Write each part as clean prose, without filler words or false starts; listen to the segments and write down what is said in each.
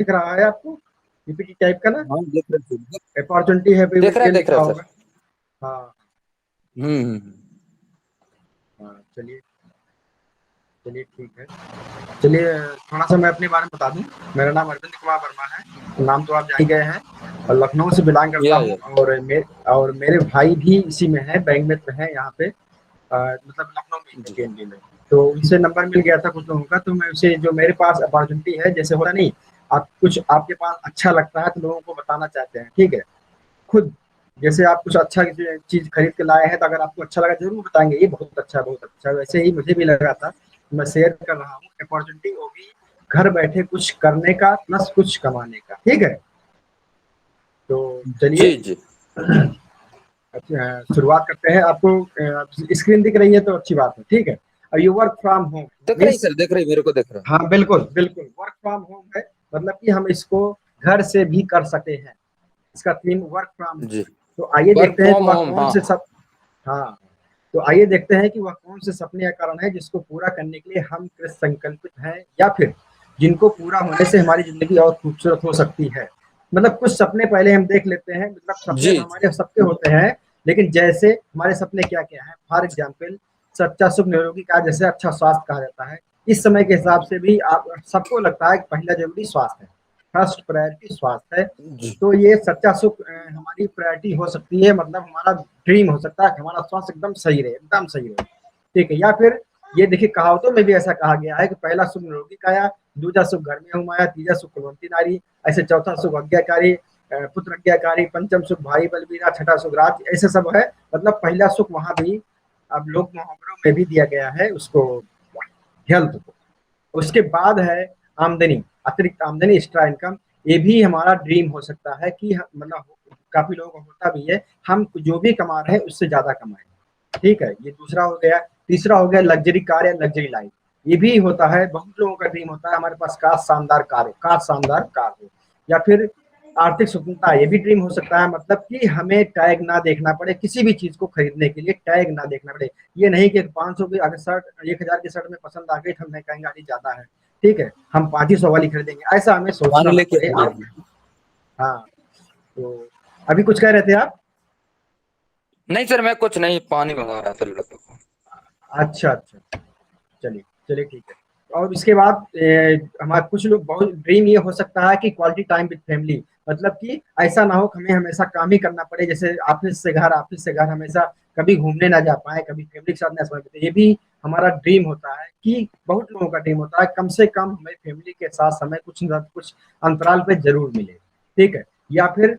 दिख रहा है आपको पीपीटी टाइप का ना? हाँ देख रहे थे, अपॉर्चुनिटी है ये देख लिखा रहा है सर। होगा। हाँ हम्म। हाँ, चलिए चलिए ठीक है। चलिए थोड़ा सा मैं अपने बारे में बता दूं। मेरा नाम अरविंद कुमार वर्मा है, नाम तो आप जान ही गए हैं, और लखनऊ से बिलोंग करता हूँ। या और मेरे भाई भी इसी में है, बैंक में है यहाँ पे, मतलब लखनऊ में ही है, जी पीएनबी में। तो उनसे नंबर मिल गया था कुछ लोगों का, तो मैं उसे जो मेरे पास अपॉर्चुनिटी है, जैसे होता नहीं, आप कुछ आपके पास अच्छा लगता है तो लोगों को बताना चाहते हैं, ठीक है? खुद जैसे आप कुछ अच्छा चीज खरीद के लाए हैं, तो अगर आपको अच्छा लगा जरूर बताएंगे, ये बहुत अच्छा बहुत अच्छा। वैसे ही मुझे भी लगा था, मैं शेयर कर रहा हूँ अपॉर्चुनिटी, वो भी घर बैठे कुछ करने का प्लस कुछ कमाने का, ठीक है? तो चलिए जी जी। अच्छा, शुरुआत करते हैं। आपको स्क्रीन दिख रही है तो अच्छी बात है, ठीक है? और यू वर्क फ्रॉम होम देख रही मीन्स, सर, देख रही, मेरे को देख रहा हाँ बिल्कुल बिल्कुल, वर्क फ्रॉम होम है, मतलब कि हम इसको घर से भी कर सकते हैं। इसका थीम वर्क फ्रॉम है। होम। जी, तो आइए वर्क देखते हैं कि फ्रॉम वह होम, कौन हाँ से हाँ। सब, हाँ, तो आइए देखते हैं कि वह कौन से सपने या कारण है जिसको पूरा करने के लिए हम कृत संकल्पित हैं, या फिर जिनको पूरा होने से हमारी जिंदगी और खूबसूरत हो सकती है। मतलब कुछ सपने पहले हम देख लेते हैं, मतलब सपने जी तो जी। हमारे सबके होते हैं, लेकिन जैसे हमारे सपने क्या क्या है, फॉर एग्जाम्पल सच्चा सुख निरोगी का जैसे अच्छा स्वास्थ्य कहा जाता है, इस समय के हिसाब से भी आप सबको लगता है कि पहला जरूरी स्वास्थ्य है, फर्स्ट प्रायोरिटी स्वास्थ्य है। जी तो ये सच्चा सुख हमारी प्रायोरिटी हो सकती है, मतलब हमारा ड्रीम हो सकता है कि हमारा स्वास्थ्य एकदम सही रहे, एकदम सही रहे, ठीक है? या फिर ये देखिए कहावतों में भी ऐसा कहा गया है कि पहला सुख निरोगी काया, दूजा सुख घर में हुमाया, तीजा सुख कुलवंती नारी, ऐसे चौथा सुख आज्ञाकारी, पुत्र आज्ञाकारी, पंचम सुख भाई बलबीरा, छठा सुख राज, ऐसे सब है। मतलब पहला सुख वहां भी अब लोक मुहावरों में भी दिया गया है उसको, हेल्थ को। उसके बाद है आमदनी, अतिरिक्त आमदनी, एक्स्ट्रा इनकम। ये भी हमारा ड्रीम हो सकता है कि मतलब काफी लोगों को होता भी है, हम जो भी कमा रहे हैं उससे ज्यादा कमाएं, ठीक है? ये दूसरा हो गया। तीसरा हो गया लग्जरी कार या लग्जरी लाइफ। ये भी होता है, बहुत लोगों का ड्रीम होता है हमारे पास कार शानदार कार हो, कार शानदार कार हो। या फिर आर्थिक स्वतंत्रता, ये भी ड्रीम हो सकता है, मतलब कि हमें टैग ना देखना पड़े, किसी भी चीज को खरीदने के लिए टैग ना देखना पड़े। ये नहीं कि 500 की अगर शर्ट 1000 की शर्ट में पसंद आ गई तो हम नहीं कहेंगे अरे ज्यादा है, ठीक है, हम 500 वाली खरीदेंगे, ऐसा हमें सोचना पानी ना लेके पड़े। आइए। हाँ, तो अभी कुछ कह रहे थे आप? नहीं सर, मैं कुछ नहीं, पानी मंगा रहा था लड़के को। अच्छा अच्छा, चलिए चलिए ठीक है। और इसके बाद हमारे कुछ लोग बहुत ड्रीम ये हो सकता है कि क्वालिटी टाइम विद फैमिली, मतलब कि ऐसा ना हो कि हमें हमेशा काम ही करना पड़े, जैसे ऑफिस से घर हमेशा, कभी घूमने ना जा पाए, कभी फैमिली के साथ ना समय बिताए। ये भी हमारा ड्रीम होता है कि बहुत लोगों का ड्रीम होता है कम से कम हमें फैमिली के साथ समय कुछ न कुछ अंतराल पे जरूर मिले, ठीक है? या फिर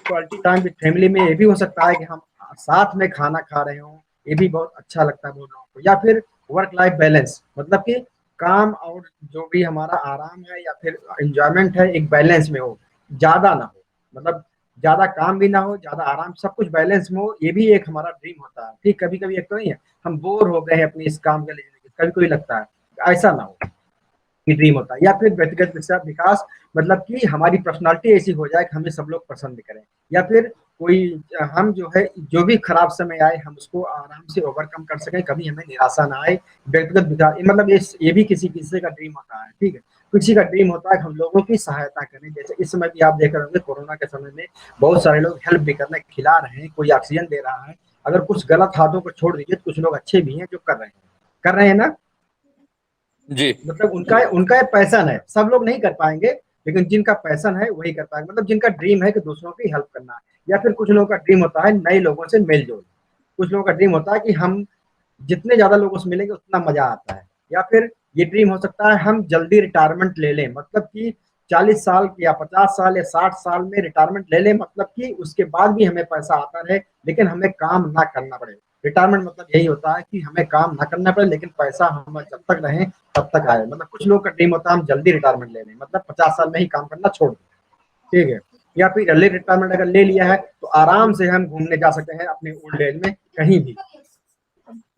क्वालिटी टाइम विद फैमिली में ये भी हो सकता है कि हम साथ में खाना खा रहे हों, ये भी बहुत अच्छा लगता है बहुत लोगों को। या फिर वर्क लाइफ बैलेंस, मतलब कि काम और जो भी हमारा आराम है या फिर एंजॉयमेंट है एक बैलेंस में हो, ज्यादा ना हो, मतलब ज्यादा काम भी ना हो, ज्यादा आराम, सब कुछ बैलेंस में हो। ये भी एक हमारा ड्रीम होता है, ठीक? कभी कभी एक तो नहीं है, हम बोर हो गए हैं अपने इस काम के लिए, कभी कोई लगता है, ऐसा ना हो, ये ड्रीम होता है। या फिर व्यक्तिगत विकास, मतलब कि हमारी पर्सनालिटी ऐसी हो जाए कि हमें सब लोग पसंद करें। या फिर कोई हम जो है जो भी खराब समय आए हम उसको आराम से ओवरकम कर सकें, कभी हमें निराशा ना आए। व्यक्तिगत विकास मतलब ये भी किसी किसी का ड्रीम होता है, ठीक है? किसी का ड्रीम होता है कि हम लोगों की सहायता करें, जैसे इस समय भी आप देख रहे होंगे कोरोना के समय में बहुत सारे लोग हेल्प भी करने खिला रहे हैं, कोई ऑक्सीजन दे रहा है। अगर कुछ गलत हाथों को छोड़ दीजिए तो कुछ लोग अच्छे भी हैं जो कर रहे हैं ना, जी मतलब उनका उनका ये पैशन है, सब लोग नहीं कर पाएंगे, लेकिन जिनका पैशन है वही कर पाएंगे, मतलब जिनका ड्रीम है कि दूसरों की हेल्प करना है। या फिर कुछ लोगों का ड्रीम होता है नए लोगों से मेल जोल, कुछ लोगों का ड्रीम होता है कि हम जितने ज्यादा लोगों से मिलेंगे उतना मजा आता है। या फिर ये ड्रीम हो सकता है हम जल्दी रिटायरमेंट ले लें, मतलब कि 40 साल या 50 साल या 60 साल में रिटायरमेंट ले लें, मतलब कि उसके बाद भी हमें पैसा आता रहे लेकिन हमें काम ना करना पड़े। रिटायरमेंट मतलब यही होता है कि हमें काम ना करना पड़े लेकिन पैसा हम जब तक रहे तब तक आए। मतलब कुछ लोग का ड्रीम होता है हम जल्दी रिटायरमेंट ले लें, मतलब 50 साल में ही काम करना छोड़ दें, ठीक है? या फिर अर्ली रिटायरमेंट अगर ले लिया है तो आराम से हम घूमने जा सकते हैं अपने ओल्ड एज में कहीं भी।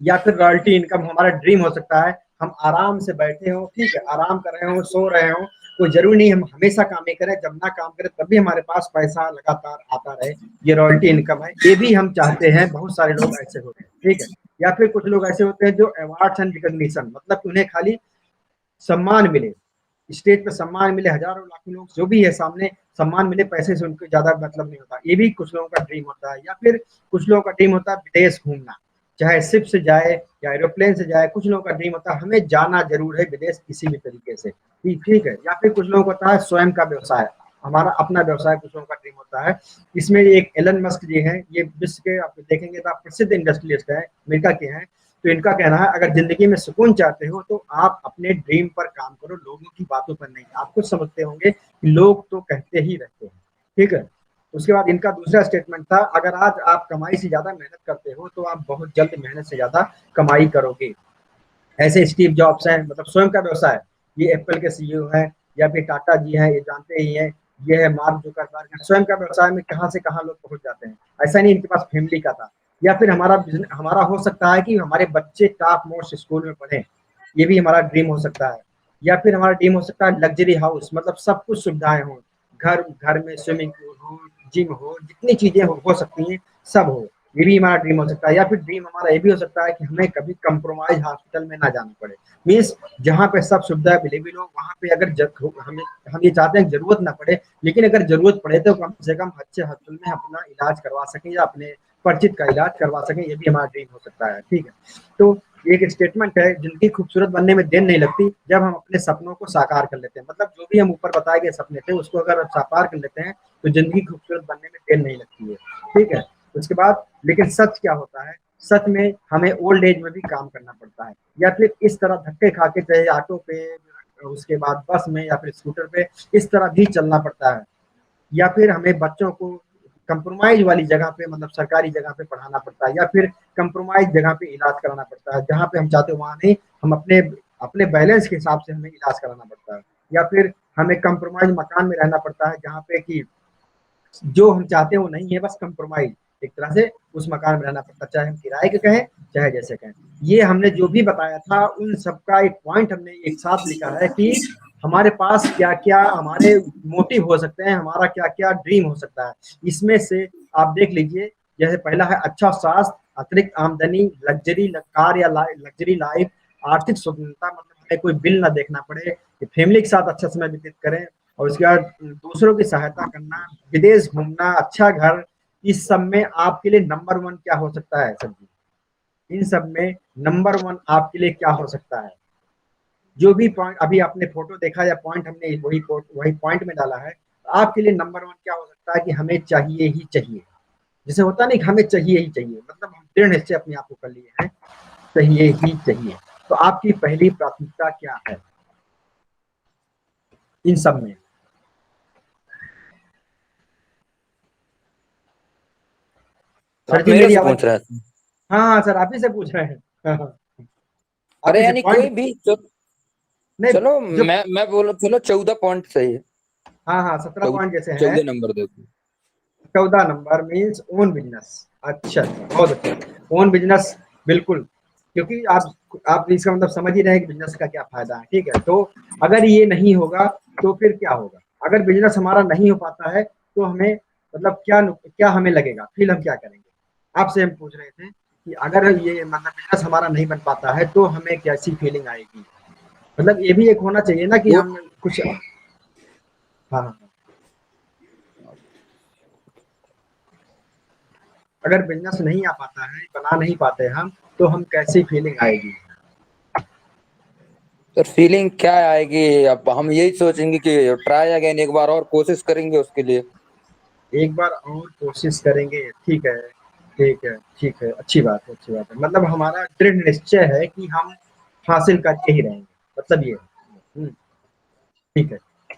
या फिर रॉयल्टी इनकम हमारा ड्रीम हो सकता है, हम आराम से बैठे हों, ठीक है, आराम कर रहे हो, सो रहे हो, कोई जरूरी नहीं हम हमेशा काम ही करें, जब ना काम करें तब भी हमारे पास पैसा लगातार आता रहे, ये रॉयल्टी इनकम है। ये भी हम चाहते हैं, बहुत सारे लोग ऐसे होते हैं, ठीक है? या फिर कुछ लोग ऐसे होते हैं जो अवार्ड्स एंड रिकॉग्निशन, मतलब उन्हें खाली सम्मान मिले, स्टेज पे सम्मान मिले, हजारों लाखों लोग जो भी है सामने सम्मान मिले, पैसे से उनको ज्यादा मतलब नहीं होता। ये भी कुछ लोगों का ड्रीम होता है। या फिर कुछ लोगों का ड्रीम होता है विदेश घूमना, चाहे शिप से जाए या एरोप्लेन से जाए। कुछ लोगों का ड्रीम होता है हमें जाना जरूर है विदेश किसी भी तरीके से, ठीक है। या फिर कुछ लोगों को होता है स्वयं का व्यवसाय, हमारा अपना व्यवसाय कुछ लोगों का ड्रीम होता है। इसमें एक एलन मस्क जी हैं, ये विश्व के आप देखेंगे तो आप प्रसिद्ध इंडस्ट्रियलिस्ट है, अमेरिका के हैं। तो इनका कहना है अगर जिंदगी में सुकून चाहते हो तो आप अपने ड्रीम पर काम करो, लोगों की बातों पर नहीं। आप खुद समझते होंगे कि लोग तो कहते ही रहते हैं, ठीक है। उसके बाद इनका दूसरा स्टेटमेंट था अगर आज आप कमाई से ज्यादा मेहनत करते हो तो आप बहुत जल्द मेहनत से ज्यादा कमाई करोगे। ऐसे स्टीव जॉब्स हैं, मतलब स्वयं का व्यवसाय, ये एप्पल के सीईओ हैं। या फिर टाटा जी हैं, ये जानते ही हैं। ये है मार्क जुकरबर्ग, स्वयं का व्यवसाय में कहाँ से कहाँ लोग पहुंच जाते हैं। ऐसा नहीं इनके पास फैमिली का था। या फिर हमारा हो सकता है कि हमारे बच्चे टॉप मोस्ट स्कूल में पढ़े, ये भी हमारा ड्रीम हो सकता है। या फिर हमारा ड्रीम हो सकता है लग्जरी हाउस, मतलब सब कुछ सुविधाएं हो, घर घर में स्विमिंग पूल हो, जिम हो, जितनी चीजें हो सकती हैं सब हो, ये भी हमारा ड्रीम हो सकता है। या फिर ड्रीम हमारा ये भी हो सकता है कि हमें कभी कंप्रोमाइज हॉस्पिटल में ना जाना पड़े, मीन्स जहाँ पे सब सुविधा अवेलेबल हो वहाँ पे अगर हम ये चाहते हैं जरूरत ना पड़े, लेकिन अगर जरूरत पड़े तो कम से कम अच्छे हॉस्पिटल में अपना इलाज करवा सकें या अपने परिचित का इलाज करवा सकें, ये भी हमारा ड्रीम हो सकता है, ठीक है। तो एक स्टेटमेंट है जिंदगी खूबसूरत बनने में देर नहीं लगती जब हम अपने सपनों को साकार कर लेते हैं। मतलब जो भी हम ऊपर बताए गए सपने थे उसको अगर हम साकार कर लेते हैं तो जिंदगी खूबसूरत बनने में देर नहीं लगती है, ठीक है। उसके बाद लेकिन सच क्या होता है, सच में हमें ओल्ड एज में भी काम करना पड़ता है। या फिर इस तरह धक्के खा के चाहे ऑटो पे, उसके बाद बस में या फिर स्कूटर पे इस तरह भी चलना पड़ता है। या फिर हमें बच्चों को कंप्रोमाइज वाली जगह पे, मतलब सरकारी जगह पे पढ़ाना पड़ता है। या फिर कंप्रोमाइज जगह पे इलाज कराना पड़ता है, जहाँ पे हम चाहते हो वहाँ नहीं, हम अपने अपने बैलेंस के हिसाब से हमें इलाज कराना पड़ता है। या फिर हमें कंप्रोमाइज मकान में रहना पड़ता है जहाँ पे कि जो हम चाहते हैं वो नहीं है, बस कंप्रोमाइज एक तरह से उस मकान में रहना पड़ता है, चाहे हम किराए के कहें चाहे जैसे कहें। ये हमने जो भी बताया था उन सबका एक पॉइंट हमने एक साथ लिखा है कि हमारे पास क्या क्या हमारे मोटिव हो सकते हैं, हमारा क्या क्या ड्रीम हो सकता है। इसमें से आप देख लीजिए, जैसे पहला है अच्छा स्वास्थ्य, अतिरिक्त आमदनी, लग्जरी कार या लग्जरी लाइफ, आर्थिक स्वतंत्रता, मतलब हमें कोई बिल ना देखना पड़े, फैमिली के साथ अच्छा समय व्यतीत करें। और उसके बाद दूसरों की सहायता करना, विदेश घूमना, अच्छा घर। इस सब में आपके लिए नंबर वन क्या हो सकता है सर जी, इन सब में नंबर वन आपके लिए क्या हो सकता है। जो भी पॉइंट अभी आपने फोटो देखा या पॉइंट हमने वही पॉइंट में डाला है, तो आपके लिए नंबर वन क्या हो सकता है कि हमें चाहिए ही चाहिए। जैसे होता नहीं कि हमें चाहिए ही चाहिए, मतलब हम दृढ़ निश्चय अपने आप को कर लिए हैं, चाहिए ही चाहिए। तो आपकी पहली प्राथमिकता क्या है इन सब में? सर आप जी मेरे मेरी से आवाज? पूछ रहे थे? हाँ हाँ सर, आप ही से पूछ रहे हैं। हाँ, हाँ। आप अरे ही से यानी कोई पॉइंट भी नहीं चलो, जो, मैं बोला चलो 14 पॉइंट सही है। हाँ हाँ 17 चौदह पॉइंट जैसे हैं। 14 नंबर देखो। 14 नंबर मीन्स ओन बिजनेस। अच्छा अच्छा, बहुत अच्छा। ओन बिजनेस, बिल्कुल। क्योंकि आप इसका मतलब समझ ही रहे हैं कि बिजनेस का क्या फायदा है, ठीक है। तो अगर ये नहीं होगा तो फिर क्या होगा? अगर बिजनेस हमारा नहीं हो पाता है तो हमें मतलब क्या क्या हमें लगेगा, फिर हम क्या करेंगे? आपसे हम पूछ रहे थे कि अगर ये मतलब बिजनेस हमारा नहीं बन पाता है तो हमें कैसी फीलिंग आएगी? मतलब ये भी एक होना चाहिए ना कि दो हम कुछ, हाँ हाँ। अगर बिजनेस नहीं आ पाता है, बना नहीं पाते हम, तो हम कैसी फीलिंग आएगी? तो फीलिंग क्या आएगी? अब हम यही सोचेंगे कि ट्राई अगेन, एक बार और कोशिश करेंगे उसके लिए। एक बार और कोशिश करेंगे, ठीक है, ठीक है, ठीक है, अच्छी बात है, अच्छी बात है। मतलब हमारा दृढ़ निश्चय है कि हम हासिल करके ही रहेंगे, मतलब ये है। ठीक है,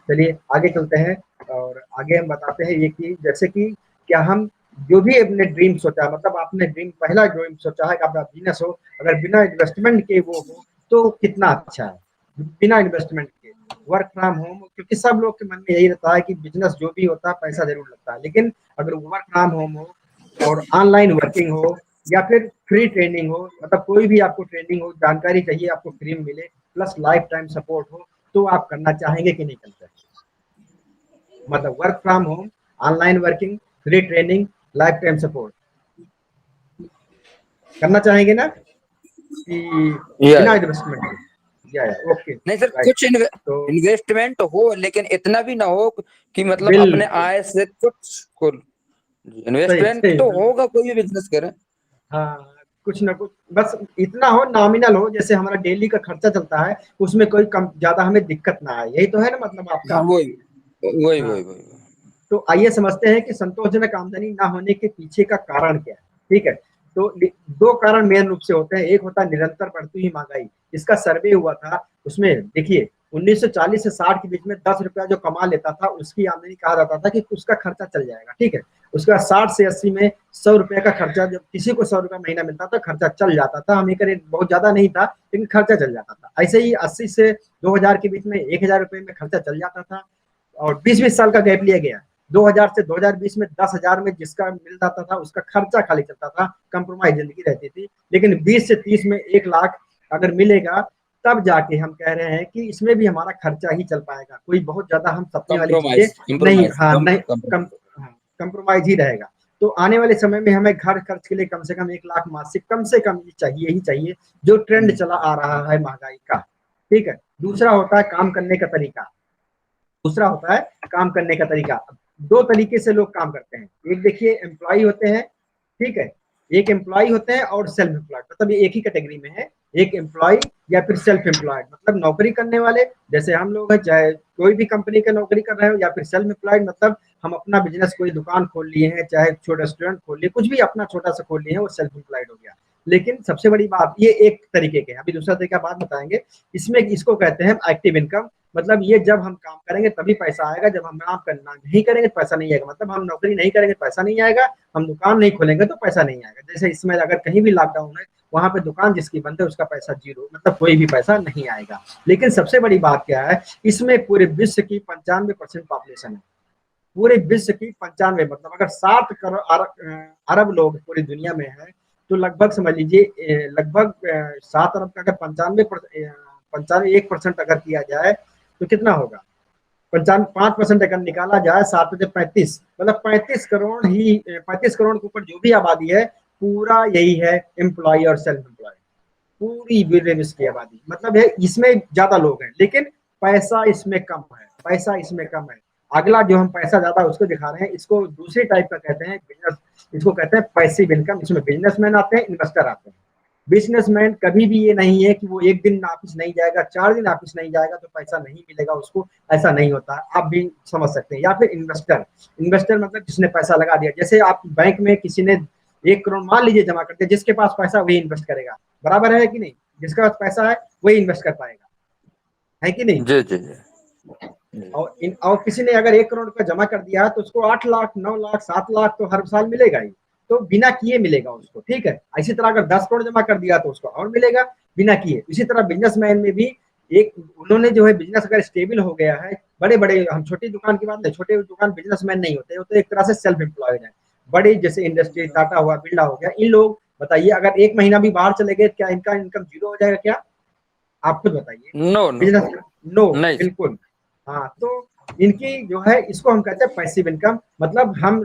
चलिए आगे चलते हैं। और आगे हम बताते हैं ये कि जैसे कि क्या हम जो भी अपने ड्रीम सोचा, मतलब आपने ड्रीम पहला ड्रीम सोचा है कि आपका बिजनेस हो, अगर बिना इन्वेस्टमेंट के वो हो तो कितना अच्छा है। बिना इन्वेस्टमेंट के वर्क फ्रॉम होम, क्योंकि सब लोग के मन में यही रहता है कि बिजनेस जो भी होता है पैसा जरूर लगता है, लेकिन अगर वर्क फ्रॉम होम हो और ऑनलाइन वर्किंग हो या फिर फ्री ट्रेनिंग हो, मतलब कोई भी आपको ट्रेनिंग हो, जानकारी चाहिए आपको फ्री में मिले, प्लस लाइफ टाइम सपोर्ट हो, तो आप करना चाहेंगे कि नहीं करना चाहेंगे? मतलब work from home, online working, free training, life time support, करना चाहेंगे ना कि बिना यस। इन्वेस्टमेंट के? या ओके नहीं सर, राइट। कुछ तो इन्वेस्टमेंट हो, लेकिन इतना भी ना हो कि मतलब अपने बिल्कुल आय से कुछ को, सही इन्वेस्टमेंट सही तो बिल्कुल। होगा कोई भी बिजनेस करें। हाँ कुछ ना कुछ बस इतना हो, नॉमिनल हो, जैसे हमारा डेली का खर्चा चलता है उसमें कोई कम ज्यादा हमें दिक्कत ना आए, यही तो है ना मतलब हाँ, आपका। वही वही हाँ वही वही। तो आइए समझते हैं कि संतोषजनक आमदनी ना होने के पीछे का कारण क्या है। ठीक है, तो दो कारण मेन रूप से होते हैं। एक होता है निरंतर बढ़ती हुई महंगाई, इसका सर्वे हुआ था, उसमें देखिए 1940 से 60 के बीच में 10 रुपया जो कमा लेता था उसकी आमदनी कहा जाता था कि उसका खर्चा चल जाएगा। ठीक है, उसके बाद 60 से 80 में 100 रुपए का खर्चा, जब किसी को 100 रुपया महीना मिलता था खर्चा चल जाता था, हम ये करें बहुत ज्यादा नहीं था लेकिन खर्चा चल जाता था। ऐसे ही 80 से 2000 के बीच में 1000 रुपए में खर्चा चल जाता था। और 20-20 साल का गैप लिया गया, 2000 से 2020 में 10,000 में जिसका मिल जाता था उसका खर्चा खाली चलता था, कंप्रोमाइज जिंदगी रहती थी। लेकिन 20 से 30 में 1 लाख अगर मिलेगा तब जाके हम कह रहे हैं कि इसमें भी हमारा खर्चा ही चल पाएगा, कोई बहुत ज्यादा हम सपने वाली चीजें कंप्रोमाइज नहीं, कंप्रोमाइज हाँ कम नहीं, कम, कंप्रोमाइज। हाँ, कंप्रोमाइज ही रहेगा। तो आने वाले समय में हमें घर खर्च के लिए कम से कम 1 लाख मासिक कम से कम चाहिए ही चाहिए, जो ट्रेंड चला आ रहा है महंगाई का। ठीक है, दूसरा होता है काम करने का तरीका। दूसरा होता है काम करने का तरीका। दो तरीके से लोग काम करते हैं, एक देखिए एम्प्लॉय होते हैं, ठीक है, एक एम्प्लॉय होते हैं और सेल्फ एम्प्लॉयड, मतलब ये एक ही कैटेगरी में है। एक एम्प्लॉय या फिर सेल्फ एम्प्लॉयड मतलब नौकरी करने वाले, जैसे हम लोग हैं, चाहे कोई भी कंपनी का नौकरी कर रहे हो, या फिर सेल्फ एम्प्लॉयड मतलब हम अपना बिजनेस, कोई दुकान खोल लिए हैं, चाहे छोटा रेस्टोरेंट खोल लिए, कुछ भी अपना छोटा सा खोल लिए हैं, वो सेल्फ एम्प्लॉयड हो गया। लेकिन सबसे बड़ी बात, ये एक तरीके के, अभी दूसरा तरीका बाद बताएंगे। इसमें इसको कहते हैं एक्टिव इनकम, मतलब ये जब हम काम करेंगे तभी पैसा आएगा, जब हम काम करना नहीं करेंगे तो पैसा नहीं आएगा। मतलब हम नौकरी नहीं करेंगे तो पैसा नहीं आएगा, हम दुकान नहीं खोलेंगे तो पैसा नहीं आएगा। जैसे इसमें अगर कहीं भी लॉकडाउन है, वहां पे दुकान जिसकी बंद है उसका पैसा जीरो, मतलब कोई भी पैसा नहीं आएगा। लेकिन सबसे बड़ी बात क्या है, इसमें पूरे विश्व की 95% पॉपुलेशन है। पूरे विश्व की 95, मतलब अगर 7 करोड़ अरब लोग पूरी दुनिया में है, तो लगभग समझ लीजिए लगभग 7 अरब का अगर 95 1% अगर किया जाए तो कितना होगा, 5% अगर निकाला जाए, 7 से 35, मतलब 35 करोड़ ही, 35 करोड़ के ऊपर जो भी आबादी है, पूरा यही है एम्प्लॉय और सेल्फ एम्प्लॉय। पूरी विश्व की आबादी, मतलब है इसमें ज्यादा लोग हैं, लेकिन पैसा इसमें कम है, पैसा इसमें कम है। अगला जो हम पैसा ज्यादा उसको दिखा रहे हैं, इसको दूसरी टाइप का कहते हैं बिजनेस, इसको कहते हैं पैसिव इनकम। इसमें बिजनेसमैन आते हैं, इन्वेस्टर आते हैं। बिजनेसमैन कभी भी ये नहीं है कि वो एक दिन ऑफिस नहीं जाएगा, 4 दिन ऑफिस नहीं जाएगा तो पैसा नहीं मिलेगा उसको, ऐसा नहीं होता, आप भी समझ सकते हैं। या फिर इन्वेस्टर, इन्वेस्टर मतलब जिसने पैसा लगा दिया, जैसे आप बैंक में किसी ने 1 करोड़ मान लीजिए जमा करते, जिसके पास पैसा वही इन्वेस्ट करेगा, बराबर है कि नहीं, जिसके पास पैसा है वही इन्वेस्ट कर पाएगा, है कि नहीं। जी जी जी जी। और किसी ने अगर 1 करोड़ रुपया जमा कर दिया तो उसको 8 लाख 9 लाख 7 लाख तो हर साल मिलेगा ही, तो बिना किए मिलेगा उसको। ठीक है, इसी तरह अगर 10 करोड़ जमा कर दिया तो उसको और मिलेगा बिना किए। इसी तरह बिजनेसमैन में भी एक, उन्होंने जो है बिजनेस अगर स्टेबल हो गया है, बड़े बड़े, हम छोटी दुकान की बात नहीं, छोटे दुकान बिजनेसमैन नहीं होते, वो तो एक तरह से सेल्फ एम्प्लॉयड है। बड़े जैसे इंडस्ट्री टाटा हुआ, बिरला हो गया, इन लोग बताइए अगर एक महीना भी बाहर चले गए क्या इनका इनकम जीरो हो जाएगा क्या, आप खुद बताइए। नो नो बिजनेस, नो, नहीं सर। बिल्कुल। हाँ तो इनकी जो है इसको हम कहते हैं पैसिव इनकम, मतलब हम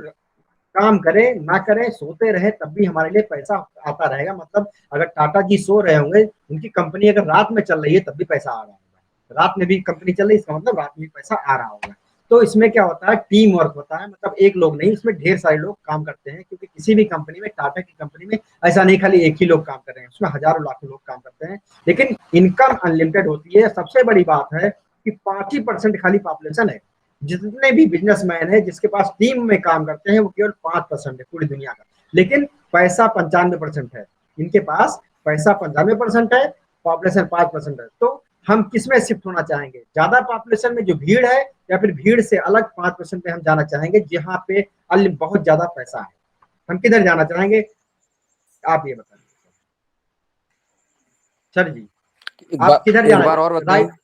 काम करें ना करें, सोते रहे तब भी हमारे लिए पैसा आता रहेगा। मतलब अगर टाटा जी सो रहे होंगे, उनकी कंपनी अगर रात में चल रही है तब भी पैसा आ रहा होगा, रात में भी कंपनी चल रही है इसका मतलब रात में भी पैसा आ रहा होगा। तो इसमें क्या होता है, टीम वर्क होता है, मतलब एक लोग नहीं, इसमें ढेर सारे लोग काम करते हैं, क्योंकि किसी भी कंपनी में, टाटा की कंपनी में ऐसा नहीं खाली एक ही लोग काम कर रहे हैं, उसमें हजारों लाखों लोग काम करते हैं। लेकिन इनकम अनलिमिटेड होती है। सबसे बड़ी बात है कि 5% खाली पॉपुलेशन है, जितने भी बिजनेसमैन है जिसके पास टीम में काम करते हैं वो केवल 5% है पूरी दुनिया का। लेकिन पैसा 95% है इनके पास, पैसा 95% है, पॉपुलेशन 5% है। तो हम किस में शिफ्ट होना चाहेंगे, ज्यादा पॉपुलेशन में जो भीड़ है, या फिर भीड़ से अलग 5% में हम जाना चाहेंगे जहां पे बहुत ज्यादा पैसा है, हम किधर जाना चाहेंगे, आप ये बताइए सर जी, आप किधर एक जाना बार और चाहेंगे, बताइए। राइट।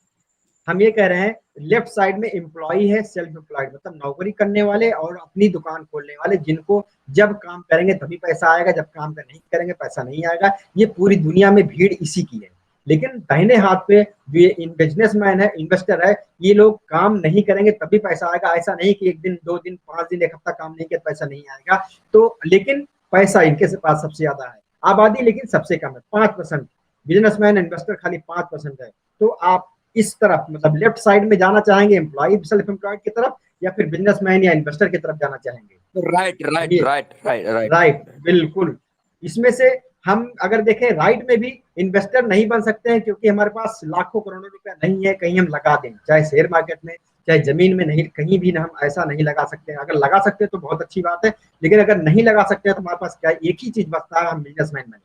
हम ये कह रहे हैं लेफ्ट साइड में एम्प्लॉय है, सेल्फ एम्प्लॉयड मतलब नौकरी करने वाले और अपनी दुकान खोलने वाले, जिनको जब काम करेंगे तभी पैसा आएगा, जब काम कर नहीं करेंगे पैसा नहीं आएगा। ये पूरी दुनिया में भीड़ इसी की है। लेकिन दाहिने हाथ पे जो ये बिजनेसमैन है, इन्वेस्टर है, ये लोग काम नहीं करेंगे तभी पैसा आएगा। ऐसा नहीं कि एक दिन 2 दिन 5 दिन 1 हफ्ता काम नहीं किया पैसा नहीं आएगा। तो लेकिन पैसा इनके पास सबसे ज्यादा है, आबादी लेकिन सबसे कम है, 5%। बिजनेसमैन इन्वेस्टर खाली 5% है। तो आप इस तरफ मतलब लेफ्ट साइड में जाना चाहेंगे एम्प्लॉय सेल्फ एम्प्लॉयड की तरफ, या फिर बिजनेसमैन या इन्वेस्टर की तरफ जाना चाहेंगे? राइट राइट ये राइट राइट राइट। राइट, बिल्कुल। इसमें से हम अगर देखें राइट में भी इन्वेस्टर नहीं बन सकते हैं, क्योंकि हमारे पास लाखों करोड़ों रुपया नहीं है कहीं हम लगा दें, चाहे शेयर मार्केट में चाहे जमीन में, नहीं कहीं भी हम ऐसा नहीं लगा सकते हैं। अगर लगा सकते हैं तो बहुत अच्छी बात है, लेकिन अगर नहीं लगा सकते हैं तो हमारे पास क्या एक ही चीज बचता है, हम बिजनेसमैन बने।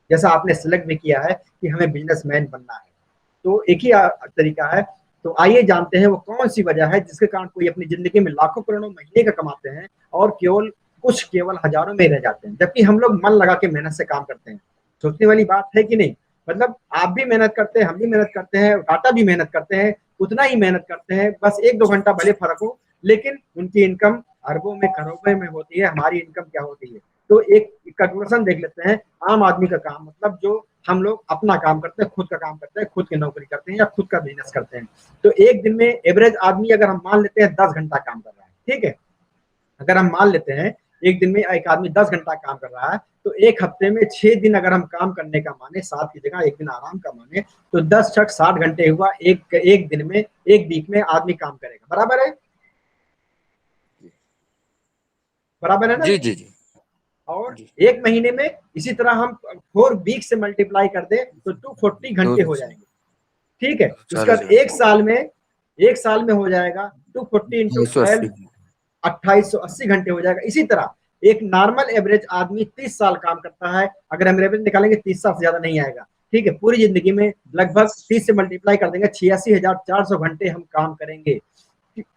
जैसा आपने सिलेक्ट भी किया है कि हमें बिजनेसमैन बनना है, तो एक ही तरीका है। तो आइए जानते हैं वो कौन सी वजह है जिसके कारण कोई अपनी जिंदगी में लाखों करोड़ों महीने का कमाते हैं और केवल हजारों में रह जाते हैं, जबकि हम लोग मन लगा के मेहनत से काम करते हैं। सोचने वाली बात है कि नहीं? मतलब आप भी मेहनत करते हैं, हम भी मेहनत करते हैं, टाटा भी मेहनत करते हैं, उतना ही मेहनत करते हैं, बस 1-2 घंटा भले फर्क हो, लेकिन उनकी इनकम अरबों में करोड़ों में होती है, हमारी इनकम क्या होती है? तो एक कैलकुलेशन देख लेते हैं। आम आदमी का काम मतलब जो हम लोग अपना काम करते हैं, खुद का काम करते हैं, खुद की नौकरी करते हैं या खुद का बिजनेस करते हैं, तो एक दिन में एवरेज आदमी अगर हम मान लेते हैं 10 घंटा काम कर रहा है, ठीक है? अगर हम मान लेते हैं एक दिन में एक आदमी 10 घंटा काम कर रहा है, तो एक हफ्ते में 6 दिन अगर हम काम करने का माने, 7 की जगह एक दिन आराम का माने, तो 10 छक 60 घंटे हुआ। एक दिन में, एक वीक में आदमी काम करेगा, बराबर है? बराबर है ना? जी जी जी और जी। एक महीने में इसी तरह हम 4 वीक से मल्टीप्लाई कर दें तो 240 घंटे हो जाएंगे, ठीक है? उसके बाद 40 एक साल में हो जाएगा 240 इंटू 12, 280। 2880 घंटे हो जाएगा। इसी तरह एक नॉर्मल एवरेज आदमी 30 साल काम करता है, अगर हम एवरेज निकालेंगे 30 साल से ज्यादा नहीं आएगा, ठीक है? पूरी जिंदगी में लगभग 30 से मल्टीप्लाई कर देंगे, 86,400 घंटे हम काम करेंगे।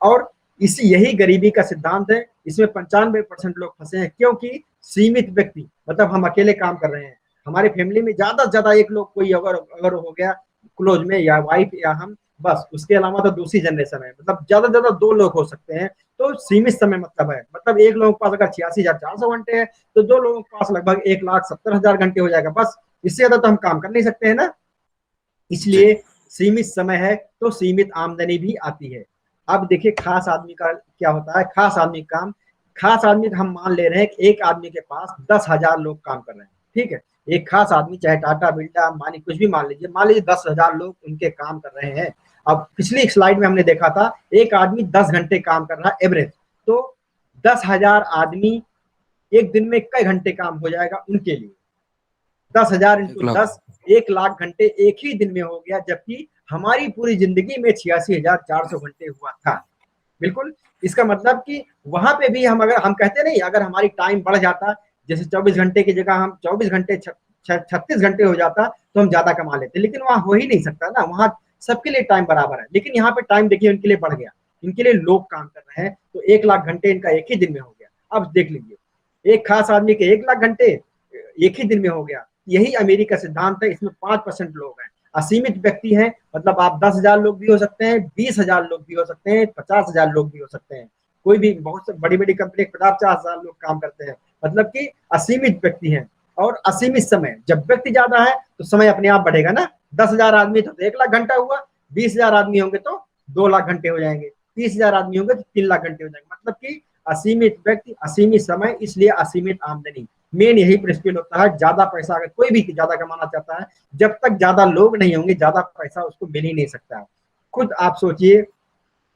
और इसी यही गरीबी का सिद्धांत है, इसमें 95% लोग फंसे हैं, क्योंकि सीमित व्यक्ति मतलब हम अकेले काम कर रहे हैं, हमारी फैमिली में ज्यादा से ज्यादा एक लोग कोई अगर हो गया क्लोज में, या वाइफ या हम, बस उसके अलावा तो दूसरी जनरेशन है, मतलब ज्यादा से ज्यादा 2 लोग हो सकते हैं। तो सीमित समय मतलब है, मतलब एक लोगों के पास अगर 86,400 घंटे है, तो 2 लोगों के पास लगभग 1,70,000 घंटे हो जाएगा, बस। इससे ज्यादा तो हम काम कर नहीं सकते हैं ना। जी इसलिए सीमित समय है तो सीमित आमदनी भी आती है। अब देखिए खास आदमी का क्या होता है, खास आदमी का हम मान ले रहे हैं कि एक आदमी के पास 10,000 लोग काम कर रहे हैं, ठीक है? एक खास आदमी, चाहे टाटा बिरला अंबानी कुछ भी मान लीजिए 10,000 लोग उनके काम कर रहे हैं। अब पिछली स्लाइड में हमने देखा था एक आदमी 10 घंटे काम कर रहा है एवरेज, तो 10,000 आदमी एक दिन में कई घंटे काम हो जाएगा उनके लिए? 10,000 1 इंटू लाख। 10, 1 लाख घंटे एक ही दिन में हो गया, जबकि हमारी पूरी जिंदगी में 86,400 घंटे हुआ था। बिल्कुल। इसका मतलब कि वहां पे भी हम, अगर हम कहते नहीं, अगर हमारी टाइम बढ़ जाता, जैसे 24 घंटे की जगह हम 24 घंटे 36 घंटे हो जाता, तो हम ज्यादा कमा लेते, लेकिन वहां हो ही नहीं सकता ना, वहां सबके लिए टाइम बराबर है। लेकिन यहाँ पे टाइम देखिए उनके लिए बढ़ गया, इनके लिए लोग काम कर रहे हैं, तो 1 लाख घंटे इनका एक ही दिन में हो गया। अब देख लीजिए एक खास आदमी के 1 लाख घंटे एक ही दिन में हो गया। यही अमीरी का सिद्धांत है, इसमें 5% लोग हैं, असीमित व्यक्ति हैं, मतलब आप 10,000 लोग भी हो सकते हैं, 20,000 लोग भी हो सकते हैं, 50,000 लोग भी हो सकते हैं। कोई भी बहुत बड़ी बड़ी कंपनी 50-50,000 लोग काम करते हैं, मतलब कि असीमित व्यक्ति हैं। और असीमित समय, जब व्यक्ति ज्यादा है तो समय अपने आप बढ़ेगा ना। 10,000 आदमी तो 1 लाख घंटा हुआ, 20,000 आदमी होंगे तो 2 लाख घंटे हो जाएंगे, 30,000 आदमी होंगे तो 3 लाख घंटे हो जाएंगे, मतलब कि असीमित व्यक्ति, असीमित समय, इसलिए असीमित आमदनी। मेन यही प्रिंसिपल होता है। ज्यादा पैसा अगर कोई भी ज्यादा कमाना चाहता है, जब तक ज्यादा लोग नहीं होंगे ज्यादा पैसा उसको मिल ही नहीं सकता। खुद आप सोचिए,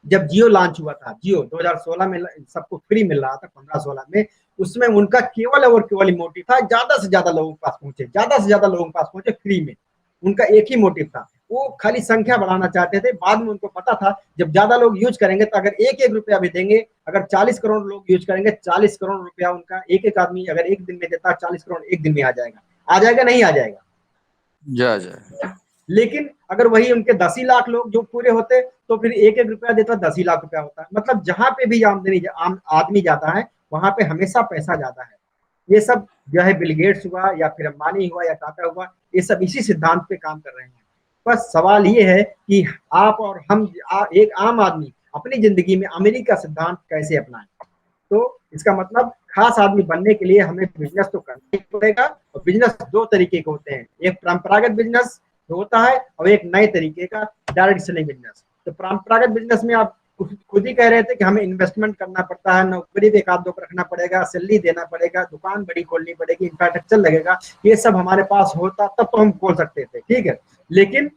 जब जियो लॉन्च हुआ था, जियो 2016 में सबको फ्री मिल रहा था, 15-16 में, उसमें उनका केवल और केवल मोटिव था ज्यादा से ज्यादा लोगों के पास पहुंचे, ज्यादा से ज्यादा लोगों के पास पहुंचे फ्री में। उनका एक ही मोटिव था, वो खाली संख्या बढ़ाना चाहते थे। बाद में उनको पता था जब ज्यादा लोग यूज करेंगे तो अगर एक एक रुपया भी देंगे, अगर 40 करोड़ लोग यूज करेंगे, 40 करोड़ रुपया उनका एक एक आदमी अगर एक दिन में देता है, 40 करोड़ एक दिन में आ जाएगा। आ जाएगा नहीं आ जाएगा? जा जा। लेकिन अगर वही उनके 10 ही लाख लोग जो पूरे होते, तो फिर एक एक रुपया देता 10 ही लाख रुपया होता है। मतलब जहां पे भी आदमी जाता है वहां पे हमेशा पैसा ज्यादा है। ये सब जो है बिल गेट्स हुआ या फिर अंबानी हुआ या टाटा हुआ, ये सब इसी सिद्धांत पे काम कर रहे हैं। बस सवाल ये है कि आप और हम, एक आम आदमी अपनी जिंदगी में अमेरिका का सिद्धांत कैसे अपनाएं। तो इसका मतलब खास आदमी बनने के लिए हमें बिजनेस तो करना ही पड़ेगा। और बिजनेस 2 तरीके के होते हैं, एक परंपरागत बिजनेस होता है और एक नए तरीके का डायरेक्ट सेलिंग बिजनेस। तो परंपरागत बिजनेस में आप खुद ही कह रहे थे कि हमें इन्वेस्टमेंट करना पड़ता है, नौकरी पे 1-2 को रखना पड़ेगा, सैलरी देना पड़ेगा, दुकान बड़ी खोलनी पड़ेगी, इंफ्रास्ट्रक्चर लगेगा। ये सब हमारे पास होता तब तो हम खोल सकते थे, ठीक है। लेकिन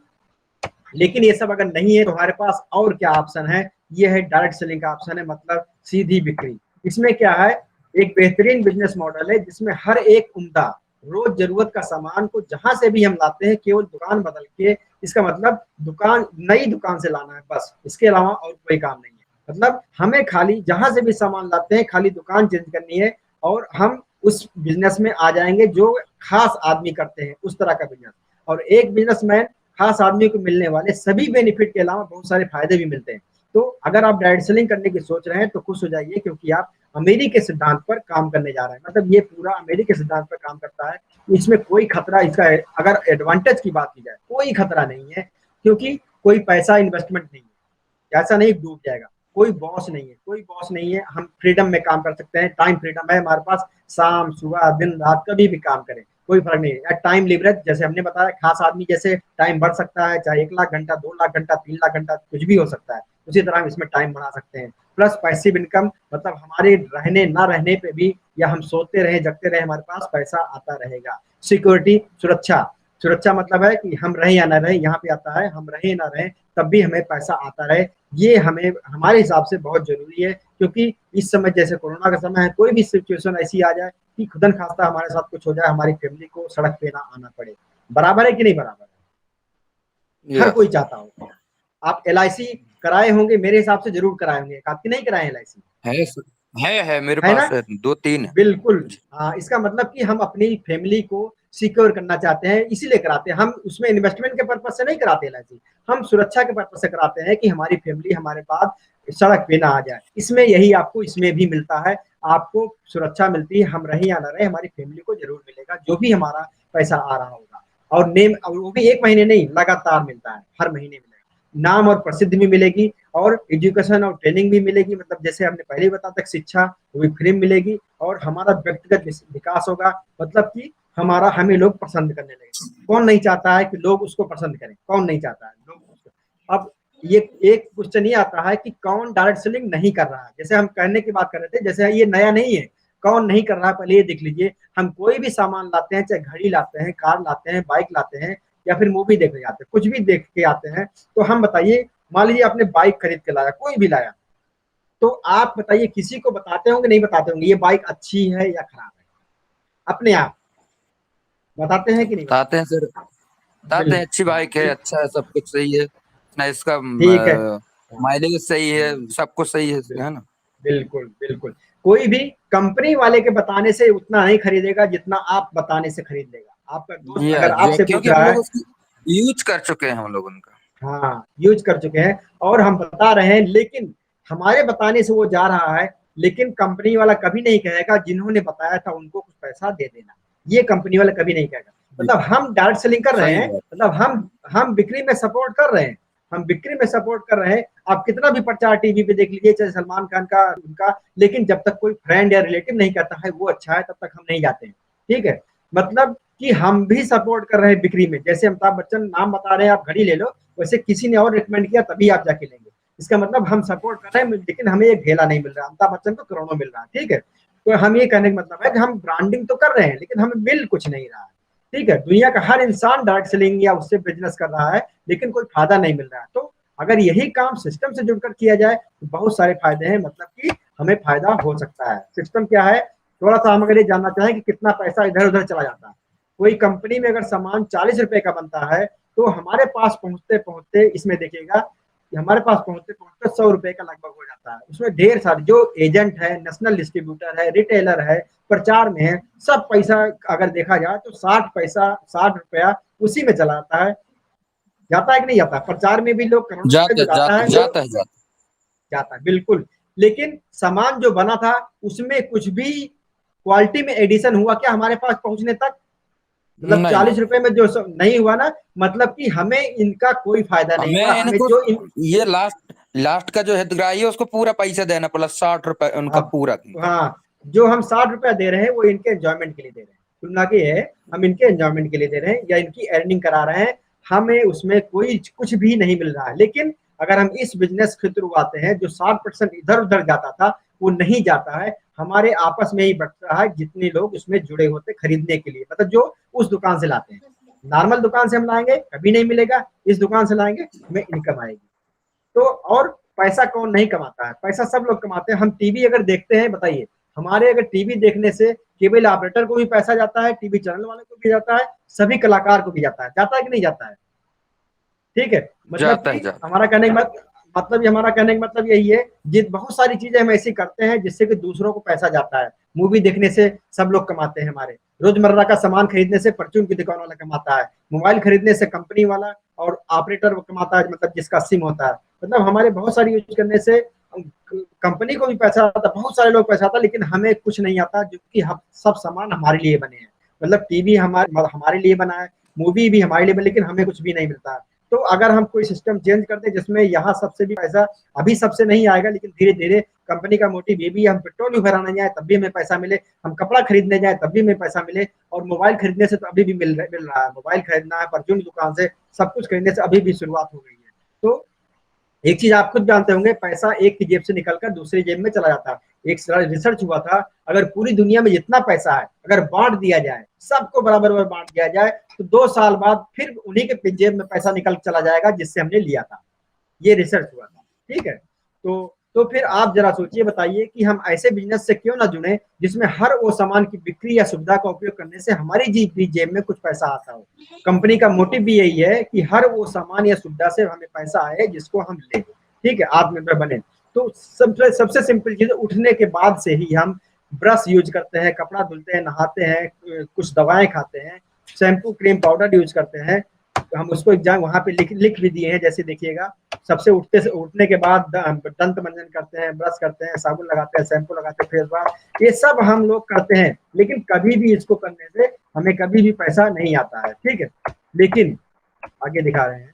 लेकिन ये सब अगर नहीं है तो हमारे पास और क्या ऑप्शन है, ये है डायरेक्ट सेलिंग का ऑप्शन है, मतलब सीधी बिक्री। इसमें क्या है, एक बेहतरीन बिजनेस मॉडल है जिसमें हर एक उम्दा रोज जरूरत का सामान को जहां से भी हम लाते हैं केवल दुकान बदल के, इसका मतलब दुकान नई दुकान से लाना है बस, इसके अलावा और कोई काम नहीं है। मतलब हमें खाली जहां से भी सामान लाते हैं खाली दुकान चेंज करनी है और हम उस बिजनेस में आ जाएंगे जो खास आदमी करते हैं, उस तरह का बिजनेस। और एक बिजनेसमैन खास आदमी को मिलने वाले सभी बेनिफिट के अलावा बहुत सारे फायदे भी मिलते हैं। तो अगर आप डायरेक्ट सेलिंग करने की सोच रहे हैं तो खुश हो जाइए, क्योंकि आप अमेरिकी के सिद्धांत पर काम करने जा रहे हैं। मतलब ये पूरा अमेरिकी के सिद्धांत पर काम करता है, इसमें कोई खतरा, इसका अगर एडवांटेज की बात की जाए कोई खतरा नहीं है, क्योंकि कोई पैसा इन्वेस्टमेंट नहीं है, ऐसा नहीं डूब जाएगा। कोई बॉस नहीं है, कोई बॉस नहीं है, हम फ्रीडम में काम कर सकते हैं, टाइम फ्रीडम है हमारे पास, शाम सुबह दिन रात कभी भी काम करें, कोई फर्क नहीं है। टाइम लिवरेज जैसे हमने बताया, खास आदमी जैसे टाइम बढ़ सकता है, चाहे 1 लाख घंटा, 2 लाख घंटा, 3 लाख घंटा, कुछ भी हो सकता है, उसी तरह हम इसमें टाइम बढ़ा सकते हैं। प्लस पैसिव इनकम, मतलब हमारे रहने ना रहने पे भी, या हम सोते रहे जगते रहे, हमारे पास पैसा आता रहेगा। सिक्योरिटी, सुरक्षा, सुरक्षा मतलब है कि हम रहे या ना रहे, यहाँ पे आता है हम रहे ना रहे तब भी हमें पैसा आता रहे। ये हमें हमारे हिसाब से बहुत जरूरी है, क्योंकि इस समय जैसे कोरोना का समय है, कोई भी सिचुएशन ऐसी आ जाए कि खुदन खास्ता हमारे साथ कुछ हो जाए, हमारी फैमिली को सड़क पे ना आना पड़े। बराबर है कि नहीं बराबर है? हर यस। कोई चाहता होगा। आप LIC कराए होंगे, मेरे हिसाब से जरूर कराए होंगे, आपकी नहीं कराए LIC? है है मेरे है ना? पास है, 2-3 है। बिल्कुल। हाँ, इसका मतलब कि हम अपनी फैमिली को सिक्योर करना चाहते हैं, इसीलिए कराते हैं हम। उसमें इन्वेस्टमेंट के पर्पज से नहीं कराते LIC, हम सुरक्षा के पर्पज से कराते हैं कि हमारी फैमिली हमारे बाद सड़क पे ना आ जाए। इसमें यही आपको इसमें भी मिलता है, आपको सुरक्षा मिलती है, हम रहे या ना रहे हमारी फैमिली को जरूर मिलेगा जो भी हमारा पैसा आ रहा होगा। और नेम, और वो भी एक महीने नहीं, लगातार मिलता है, हर महीने मिलेगा। नाम और प्रसिद्धि भी मिलेगी, और एजुकेशन और ट्रेनिंग भी मिलेगी, मतलब जैसे हमने पहले ही बताया था, शिक्षा वो भी फ्री मिलेगी। और हमारा व्यक्तिगत विकास होगा, मतलब कि हमारा, हमें लोग पसंद करने लगे। कौन नहीं चाहता है कि लोग उसको पसंद करें, कौन नहीं चाहता है लोग उसको। अब ये एक क्वेश्चन ये आता है कि कौन डायरेक्ट सेलिंग नहीं कर रहा है, जैसे हम कहने की बात कर रहे थे, जैसे ये नया नहीं है, कौन नहीं कर रहा है पहले ये देख लीजिए। हम कोई भी सामान लाते हैं, चाहे घड़ी लाते हैं, कार लाते हैं, बाइक लाते हैं, या फिर मूवी देखने जाते हैं, कुछ भी देख के आते हैं, तो हम बताइए, मान लीजिए आपने बाइक खरीद के लाया, कोई भी लाया, तो आप बताइए किसी को बताते होंगे नहीं बताते होंगे ये बाइक अच्छी है या खराब है? अपने आप बताते हैं कि नहीं बताते? बताते हैं सर, बताते बिल्कुल। हैं अच्छी हाँ, बाइक है, अच्छा है, सब कुछ सही है ना, इसका ठीक है। माइलेज सही है, सब कुछ सही है बिल्कुल ना। बिल्कुल बिल्कुल। कोई भी कंपनी वाले के बताने से उतना नहीं खरीदेगा जितना आप बताने से खरीद लेगा। आपका दोस्त ये अगर जो आपसे पूछ क्योंकि हम रहा लोग है, उसकी यूज कर चुके हैं हम लोग उनका। हाँ यूज कर चुके हैं, और हम बता रहे हैं, लेकिन हमारे बताने से वो जा रहा है, लेकिन कंपनी वाला कभी नहीं कहेगा जिन्होंने बताया था उनको कुछ पैसा दे देना, ये कंपनी वाला कभी नहीं कहेगा। जी, मतलब हम डायरेक्ट सेलिंग कर रहे सही हैं, बात। मतलब हम बिक्री में सपोर्ट कर रहे हैं, हम बिक्री में सपोर्ट कर रहे हैं। आप कितना भी प्रचार टीवी पे देख लीजिए, चाहे सलमान खान का उनका, लेकिन जब तक कोई फ्रेंड या रिलेटिव नहीं कहता है वो अच्छा है, तब तक हम नहीं जाते हैं। ठीक है, मतलब कि हम भी सपोर्ट कर रहे हैं बिक्री में। जैसे अमिताभ बच्चन नाम बता रहे हैं, आप घड़ी ले लो, वैसे किसी ने और रिकमेंड किया तभी आप जाके लेंगे। इसका मतलब हम सपोर्ट कर रहे हैं, लेकिन हमें एक ढेला नहीं मिल रहा, अमिताभ बच्चन को करोड़ों मिल रहा है। ठीक है, तो हम ये कहने का मतलब है कि हम ब्रांडिंग तो कर रहे हैं, लेकिन हमें मिल कुछ नहीं रहा है। ठीक है, दुनिया का हर इंसान डायरेक्ट सेलिंग या उससे बिजनेस कर रहा है, लेकिन कोई फायदा नहीं मिल रहा है। तो अगर यही काम सिस्टम से जुड़कर किया जाए तो बहुत सारे फायदे हैं, मतलब कि हमें फायदा हो सकता है। सिस्टम क्या है, थोड़ा सा हम अगर ये जानना चाहें कि कितना पैसा इधर उधर चला जाता है। कोई कंपनी में अगर सामान 40 रुपए का बनता है, तो हमारे पास पहुंचते पहुंचते, इसमें देखिएगा कि हमारे पास पहुंचते पहुंचते 100 रुपए का लगभग हो जाता है। उसमें ढेर सारे जो एजेंट है, नेशनल डिस्ट्रीब्यूटर है, रिटेलर है, प्रचार में है, सब पैसा अगर देखा जाए तो 60 पैसा, 60 रुपया उसी में चला जाता है। जाता है कि नहीं जाता? प्रचार में भी लोग करोड़ों रुपए जाता जो है जाता है जाता वो जाता है जाता जाता है, बिल्कुल। लेकिन सामान जो बना था उसमें कुछ भी क्वालिटी में एडिशन हुआ क्या हमारे पास पहुंचने तक? है। मतलब नहीं 40 रुपए में जो नहीं हुआ ना, मतलब कि हमें इनका कोई फायदा नहीं हुआ, हमें हमें इनको जो ये लास्ट लास्ट का जो हितग्राही है उसको पूरा पैसा देना, प्लस 60 रुपए उनका अब पूरा। हाँ, जो हम 60 रुपया दे रहे हैं वो इनके एंजॉयमेंट के लिए दे रहे हैं, तुलना की है, हम इनके एंजॉयमेंट के लिए दे रहे हैं या इनकी अर्निंग करा रहे हैं, हमें उसमें कोई कुछ भी नहीं मिल रहा है। लेकिन अगर हम इस बिजनेस के थ्रू आते हैं, जो 60% इधर उधर जाता था वो नहीं जाता है, हमारे आपस में ही बटता है, जितने लोग उसमें जुड़े होते खरीदने के लिए, मतलब जो उस दुकान से लाते हैं। नॉर्मल दुकान से हम लाएंगे कभी नहीं मिलेगा, इस दुकान से लाएंगे हमें इनकम आएगी। तो और पैसा कौन नहीं कमाता है, पैसा सब लोग कमाते हैं। हम टीवी अगर देखते हैं, बताइए, हमारे अगर टीवी देखने से केबल ऑपरेटर को भी पैसा जाता है, टीवी चैनल वाले को भी जाता है, सभी कलाकार को भी जाता है कि नहीं जाता है? ठीक है, मतलब जाता है, कि जाता हमारा कहने का मतलब हमारा कहने का मतलब यही है, जिस बहुत सारी चीजें हम ऐसी करते हैं जिससे कि दूसरों को पैसा जाता है। मूवी देखने से सब लोग कमाते हैं, हमारे रोजमर्रा का सामान खरीदने से परचून की दुकान वाला कमाता है, मोबाइल खरीदने से कंपनी वाला और ऑपरेटर वो कमाता है, मतलब जिसका सिम होता है। मतलब हमारे बहुत सारी यूज करने से कंपनी को भी पैसा आता है, बहुत सारे लोग पैसा आता है, लेकिन हमें कुछ नहीं आता, जो कि सब सामान हमारे लिए बने हैं। मतलब टीवी हमारे लिए बना है, मूवी भी हमारे लिए बने, लेकिन हमें कुछ भी नहीं मिलता है। तो अगर हम कोई सिस्टम चेंज करते हैं जिसमें यहाँ सबसे भी पैसा, अभी सबसे नहीं आएगा लेकिन धीरे धीरे, कंपनी का मोटिव ये भी है, हम पेट्रोल भी भराने जाए तब भी हमें पैसा मिले, हम कपड़ा खरीदने जाए तब भी हमें पैसा मिले, और मोबाइल खरीदने से तो अभी भी मिल रहा है, मोबाइल खरीदना है परचून की दुकान से, सब कुछ खरीदने से अभी भी शुरुआत हो गई है। तो एक चीज आप खुद जानते होंगे, पैसा एक की जेब से निकलकर दूसरी जेब में चला जाता है। एक रिसर्च हुआ था, अगर पूरी दुनिया में जितना पैसा है अगर बांट दिया जाए, सबको बराबर बराबर बांट दिया जाए, तो 2 साल बाद फिर उन्हीं के जेब में पैसा निकल चला जाएगा जिससे हमने लिया था। ये रिसर्च हुआ था। ठीक है, तो फिर आप जरा सोचिए, बताइए कि हम ऐसे बिजनेस से क्यों ना जुड़े जिसमें हर वो सामान की बिक्री या सुविधा का उपयोग करने से हमारी जेब में कुछ पैसा आता हो। कंपनी का मोटिव भी यही है कि हर वो सामान या सुविधा से हमें पैसा आए जिसको हम लें। ठीक है, आत्मनिर्भर बने। तो सबसे सिंपल चीज, उठने के बाद से ही हम ब्रश यूज करते हैं, कपड़ा धुलते हैं, नहाते हैं, कुछ दवाएं खाते हैं, शैम्पू क्रीम पाउडर यूज करते हैं। हम उसको एग्जाम वहां पे लिख भी दिए हैं, जैसे देखिएगा, सबसे उठने के बाद दंत मंजन करते हैं, ब्रश करते हैं, साबुन लगाते हैं, शैम्पू लगाते हैं, फेस वॉश, ये सब हम लोग करते हैं, लेकिन कभी भी इसको करने से हमें कभी भी पैसा नहीं आता है। ठीक है, लेकिन आगे दिखा रहे हैं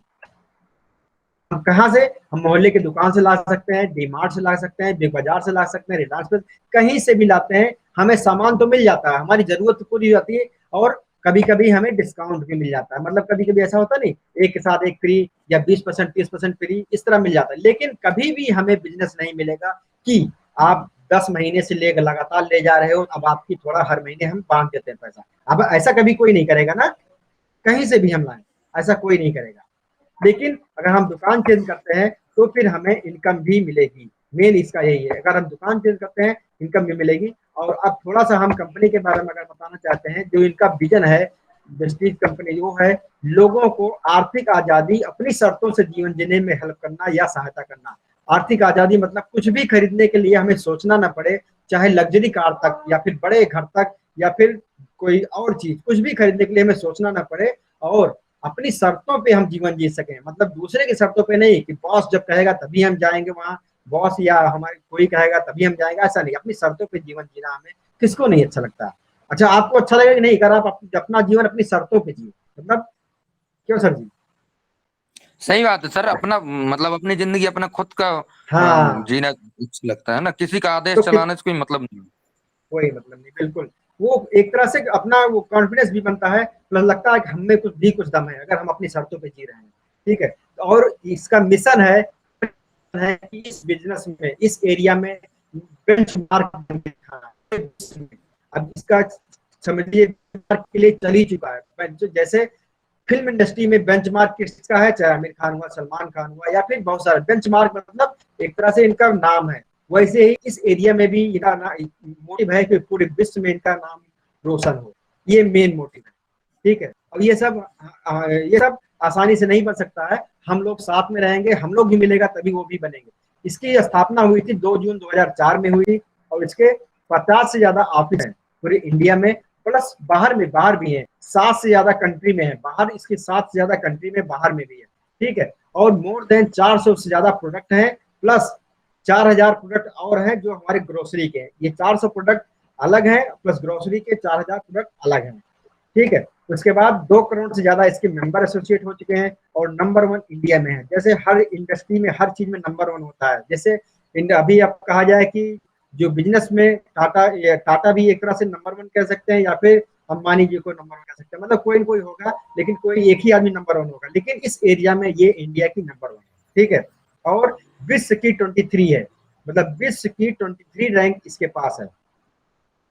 हम कहाँ से, हम मोहल्ले की दुकान से ला सकते हैं, डी मार्ट से ला सकते हैं, बिग बाजार से ला सकते हैं, रिलायंस पे, कहीं से भी लाते हैं, हमें सामान तो मिल जाता है, हमारी जरूरत तो पूरी हो जाती है, और कभी कभी हमें डिस्काउंट भी मिल जाता है। मतलब कभी कभी ऐसा होता नहीं, एक के साथ एक फ्री, या 20% 30% फ्री, इस तरह मिल जाता है। लेकिन कभी भी हमें बिजनेस नहीं मिलेगा कि आप 10 महीने से ले लगातार ले जा रहे हो, अब आपकी थोड़ा हर महीने हम बांध देते हैं पैसा। अब ऐसा कभी कोई नहीं करेगा ना, कहीं से भी हम लाएं, ऐसा कोई नहीं करेगा। लेकिन अगर हम दुकान चेंज करते हैं तो फिर हमें इनकम भी मिलेगी। मेन इसका यही है, अगर हम दुकान चेंज करते हैं इनकम भी मिलेगी। और अब थोड़ा सा हम कंपनी के बारे में अगर बताना चाहते हैं, जो इनका विजन है प्रेस्टीज कंपनी, वो है लोगों को आर्थिक आजादी, अपनी शर्तों से जीवन जीने में हेल्प करना या सहायता करना। आर्थिक आजादी मतलब कुछ भी खरीदने के लिए हमें सोचना ना पड़े, चाहे लग्जरी कार तक या फिर बड़े घर तक या फिर कोई और चीज, कुछ भी खरीदने के लिए हमें सोचना ना पड़े, और अपनी शर्तों पे हम जीवन जी सकें। मतलब दूसरे की शर्तों पे नहीं कि बॉस जब कहेगा तभी हम जाएंगे वहां, बॉस या हमारे कोई कहेगा तभी हम जाएंगे, ऐसा नहीं। अपनी शर्तों पे जीवन जीना हमें किसको नहीं अच्छा लगता। अच्छा, आपको अच्छा लगेगा कि नहीं अगर आप अपना जीवन अपनी शर्तों पे जिए? मतलब क्यों सर जी? सही बात है सर। अपना मतलब अपनी जिंदगी अपना खुद का हाँ, जीना अच्छा लगता है ना, किसी का आदेश तो चलाने से कोई मतलब नहीं। कोई मतलब नहीं, बिल्कुल। वो एक तरह से अपना वो कॉन्फिडेंस भी बनता है, प्लस लगता है कि हमें कुछ दम है अगर हम अपनी शर्तों पे जी रहे हैं। ठीक है, और इसका मिशन है कि इस बिजनेस में, इस एरिया में बेंचमार्क, अब इसका समझिए के लिए चल ही चुका है। जैसे फिल्म इंडस्ट्री में बेंचमार्क किसका है, चाहे आमिर खान हुआ, सलमान खान हुआ, या फिर बहुत सारे बेंचमार्क, मतलब एक तरह से इनका नाम है। वैसे ही इस एरिया में भी इनका मोटिव है कि पूरे विश्व में इनका नाम रोशन हो, ये मेन मोटिव है। ठीक है, और ये सब आसानी से नहीं बन सकता है, हम लोग साथ में रहेंगे, हम लोग भी मिलेगा तभी वो भी बनेंगे। इसकी स्थापना हुई थी 2 जून 2004 में हुई, और इसके 50 से ज्यादा ऑफिस हैं पूरे इंडिया में, प्लस बाहर भी है, 7 से ज्यादा कंट्री में है, बाहर इसके 7 से ज्यादा कंट्री में बाहर में भी है। ठीक है, और मोर देन 400 से ज्यादा प्रोडक्ट हैं, प्लस 4000 प्रोडक्ट और हैं जो हमारे ग्रोसरी के हैं। ये 400 प्रोडक्ट अलग हैं, प्लस ग्रोसरी के 4000 प्रोडक्ट अलग हैं। ठीक है, उसके बाद 2 करोड़ से ज्यादा इसके मेंबर एसोसिएट हो चुके हैं, और नंबर 1 इंडिया में है। जैसे हर इंडस्ट्री में हर चीज में नंबर 1 होता है, जैसे अभी अब कहा जाए कि जो बिजनेस में टाटा भी एक तरह से नंबर 1 कह सकते हैं, या फिर अंबानी जी को नंबर 1 कह सकते हैं। मतलब कोई न कोई होगा, लेकिन कोई एक ही आदमी नंबर 1 होगा, लेकिन इस एरिया में ये इंडिया की नंबर 1 है। ठीक है, और विश्व की 23 है, मतलब विश्व की 23 रैंक इसके पास है,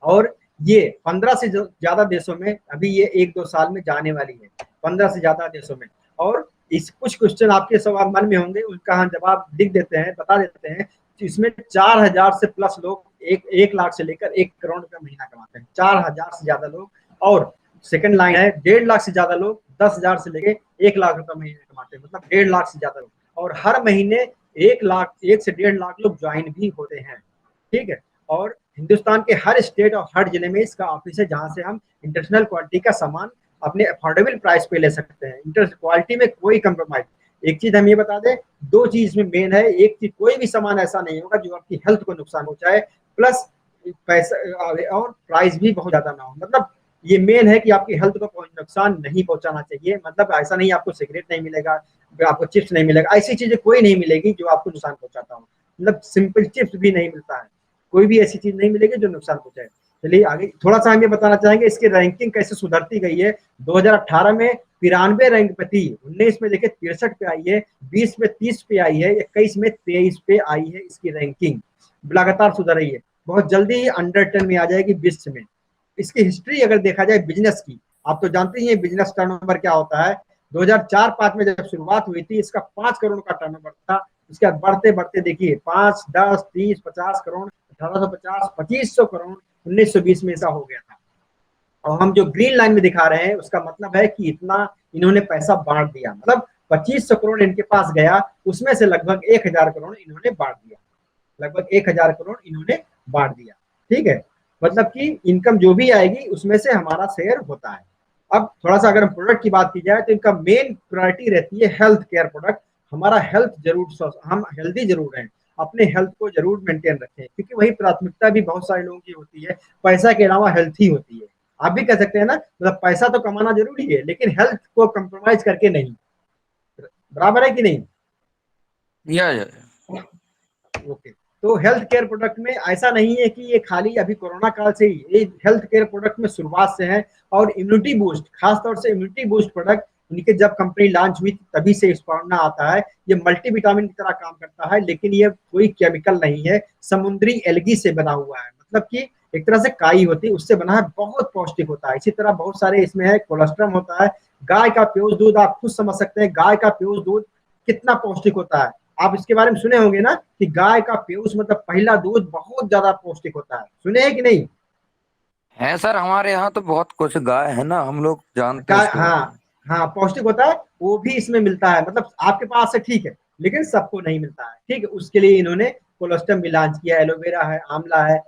और ये 15 से ज्यादा देशों में अभी ये 1-2 साल में जाने वाली है। 15 से ज्यादा देशों में। और इस कुछ क्वेश्चन आपके सवाल मन में होंगे, उनका हम जवाब लिख देते हैं, बता देते हैं। इसमें 4,000 से प्लस लोग 1 लाख से लेकर 1 करोड़ रुपया महीना कमाते हैं, 4,000 से ज्यादा लोग। और सेकंड लाइन है 1.5 लाख से ज्यादा लोग 10,000 से लेकर 1 लाख रुपया महीने कमाते हैं, मतलब 1.5 लाख से ज्यादा लोग। और हर महीने 1 लाख, 1 से 1.5 लाख लोग ज्वाइन भी होते हैं, ठीक है। और हिंदुस्तान के हर स्टेट और हर जिले में इसका ऑफिस है, जहां से हम इंटरनेशनल क्वालिटी का सामान अपने अफोर्डेबल प्राइस पे ले सकते हैं। इंटर क्वालिटी में कोई कंप्रोमाइज। एक चीज हम ये बता दें, दो चीज में मेन है। एक चीज, कोई भी सामान ऐसा नहीं होगा जो आपकी हेल्थ को नुकसान पहुंचाए, प्लस पैसा और प्राइस भी बहुत ज्यादा ना हो। मतलब ये मेन है कि आपकी हेल्थ को नुकसान नहीं पहुंचाना चाहिए। मतलब ऐसा नहीं आपको सिगरेट नहीं मिलेगा, आपको चिप्स नहीं मिलेगा, ऐसी चीजें कोई नहीं मिलेगी जो आपको नुकसान पहुंचाता हो। मतलब सिंपल चिप्स भी नहीं मिलता है, कोई भी ऐसी चीज नहीं मिलेगी जो नुकसान पहुंचाए। चलिए आगे थोड़ा सा हम ये बताना चाहेंगे इसकी रैंकिंग कैसे सुधरती गई है। 2018 में 93 रैंक पे थी, 19 में देखिए 63 पे आई है, 20 में 30 पे आई है, 21 में 23 पे आई है। इसकी रैंकिंग लगातार सुधर रही है, बहुत जल्दी ही अंडर 10 में आ जाएगी विश्व में। इसकी हिस्ट्री अगर देखा जाए बिजनेस की, आप तो जानते ही हैं बिजनेस टर्नओवर क्या होता है। 2004-5 में जब शुरुआत हुई थी, इसका 5 करोड़ का टर्नओवर था। उसके बाद बढ़ते बढ़ते देखिए 5, 10, 30, 50 करोड़, 1850, 2500 करोड़, 1920 में ऐसा हो गया था। और हम जो ग्रीन लाइन में दिखा रहे हैं उसका मतलब है कि इतना इन्होंने पैसा बांट दिया। मतलब 2500 करोड़ इनके पास गया, उसमें से लगभग 1,000 करोड़ इन्होंने बांट दिया, लगभग 1,000 करोड़ इन्होंने बांट दिया, ठीक है। मतलब कि इनकम जो भी आएगी उसमें से हमारा शेयर होता है। अब थोड़ा सा अगर हम प्रोडक्ट की बात की जाए तो इनका मेन प्रायोरिटी रहती है हेल्थ केयर प्रोडक्ट। हमारा हेल्थ जरूर, हम हेल्दी जरूर हैं, अपने हेल्थ को जरूर मेंटेन रखें, क्योंकि वही प्राथमिकता भी बहुत सारे लोगों की होती है। पैसा के अलावा हेल्थ ही होती है। आप भी कह सकते हैं ना, मतलब पैसा तो कमाना जरूरी है लेकिन हेल्थ को कंप्रोमाइज करके नहीं। बराबर है कि नहीं? या ओके। तो हेल्थ केयर प्रोडक्ट में ऐसा नहीं है कि ये खाली अभी कोरोना काल से ही, ये हेल्थ केयर प्रोडक्ट में शुरुआत से है। और इम्यूनिटी बूस्ट, खासतौर से इम्यूनिटी बूस्ट प्रोडक्ट इनके जब कंपनी लॉन्च हुई तभी से इस पर आता है। ये मल्टीविटामिन की तरह काम करता है, लेकिन ये कोई केमिकल नहीं है, समुद्री एल्गी से बना हुआ है। मतलब कि एक तरह से काई होती है उससे बना है, बहुत पौष्टिक होता है। इसी तरह बहुत सारे इसमें है, कोलेस्ट्रॉल होता है। गाय का प्योर दूध, आप खुद समझ सकते हैं गाय का प्योर दूध कितना पौष्टिक होता है। आप इसके बारे में सुने होंगे ना कि गाय का पीयूष मतलब पहला दूध बहुत ज्यादा पौष्टिक होता है, सुने हैं कि नहीं? है सर, हमारे यहाँ तो बहुत कुछ गाय है ना, हम लोग जानते हैं गाय, उसके हाँ बारे में। हाँ, पौष्टिक होता है, वो भी इसमें मिलता है। मतलब आपके पास से ठीक है, लेकिन सबको नहीं मिलता है, ठीक है। उसके लिए इन्होंने कोलोस्टम भी लॉन्च किया, एलोवेरा है, आंवला है।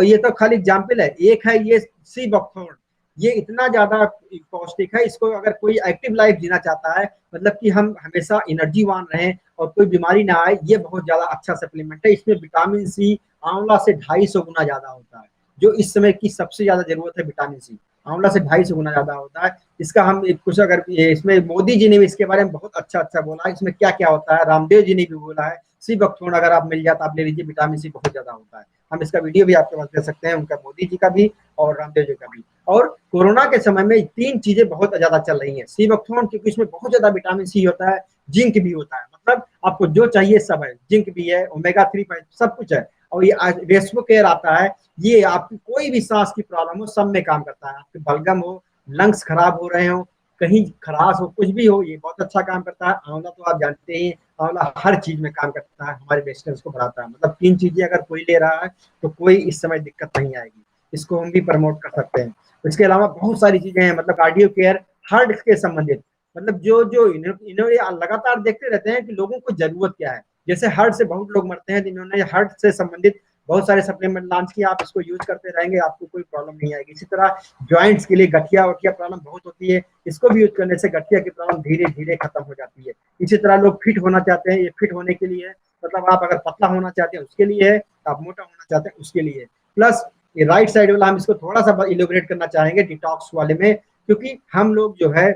ये तो खाली एग्जाम्पल है। एक है ये सी बकथॉर्न, ये इतना ज्यादा पौष्टिक है, इसको अगर कोई एक्टिव लाइफ जीना चाहता है, मतलब कि हम हमेशा एनर्जीवान रहें और कोई बीमारी ना आए, ये बहुत ज्यादा अच्छा सप्लीमेंट है। इसमें विटामिन सी आंवला से 250 गुना ज्यादा होता है, जो इस समय की सबसे ज्यादा जरूरत है। विटामिन सी आंवला से 250 गुना ज्यादा होता है। इसका हम कुछ अगर इसमें मोदी जी ने भी इसके बारे में बहुत अच्छा अच्छा बोला है, इसमें क्या क्या होता है, रामदेव जी ने भी बोला है। सी बकथोर्न अगर आप मिल जाता आप ले लीजिए, विटामिन सी बहुत ज्यादा होता है। हम इसका वीडियो भी आपके पास दे सकते हैं, उनका, मोदी जी का भी और रामदेव जी का भी। और कोरोना के समय में 3 चीजें बहुत ज्यादा चल रही है। सी बकथोर्न, क्योंकि इसमें बहुत ज्यादा विटामिन सी होता है, जिंक भी होता है। मतलब आपको जो चाहिए सब है, जिंक भी है, ओमेगा 3 सब कुछ है। और ये रेस्पो केयर आता है, ये आपकी कोई भी सांस की प्रॉब्लम हो सब में काम करता है। आपके बलगम हो, लंग्स खराब हो रहे हो, कहीं खराश हो, कुछ भी हो, ये बहुत अच्छा काम करता है। आंवला तो आप जानते ही, आंवला हर चीज में काम करता है, हमारे रेजिस्टेंस को बढ़ाता है। मतलब 3 चीजें अगर कोई ले रहा है तो कोई इस समय दिक्कत नहीं आएगी। इसको हम भी प्रमोट कर सकते हैं। इसके अलावा बहुत सारी चीजें हैं, मतलब कार्डियो केयर, हार्ट के संबंधित। मतलब जो जो इन्होंने लगातार देखते रहते हैं कि लोगों को जरूरत क्या है। जैसे हार्ट से बहुत लोग मरते हैं, इन्होंने हार्ट से संबंधित बहुत सारे सप्लीमेंट लॉन्च किया। आप इसको यूज करते रहेंगे, आपको कोई प्रॉब्लम नहीं आएगी। इसी तरह जॉइंट्स के लिए गठिया वठिया प्रॉब्लम बहुत होती है, इसको भी यूज करने से गठिया की प्रॉब्लम धीरे धीरे खत्म हो जाती है। इसी तरह लोग फिट होना चाहते हैं, ये फिट होने के लिए है। मतलब आप अगर पतला होना चाहते हैं उसके लिए है, आप मोटा होना चाहते हैं उसके लिए। प्लस ये राइट साइड वाला हम इसको थोड़ा सा इलोबरेट करना चाहेंगे डिटॉक्स वाले में, क्योंकि हम लोग जो है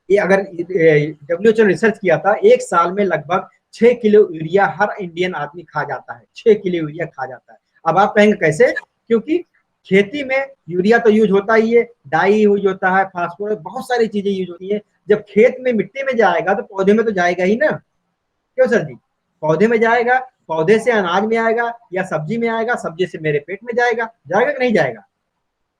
ये अगर डब्ल्यूएचओ ने रिसर्च किया था, 1 साल में लगभग 6 किलो यूरिया हर इंडियन आदमी खा जाता है, 6 किलो यूरिया खा जाता है। अब आप कहेंगे कैसे? क्योंकि खेती में यूरिया तो यूज होता ही है, डाई यूज होता है, फास्फोरस, बहुत सारी चीजें यूज होती है। जब खेत में मिट्टी में जाएगा तो पौधे में तो जाएगा ही ना, क्यों सर जी? पौधे में जाएगा, पौधे से अनाज में आएगा, या सब्जी में आएगा, सब्जी से मेरे पेट में जाएगा, जाएगा कि नहीं जाएगा?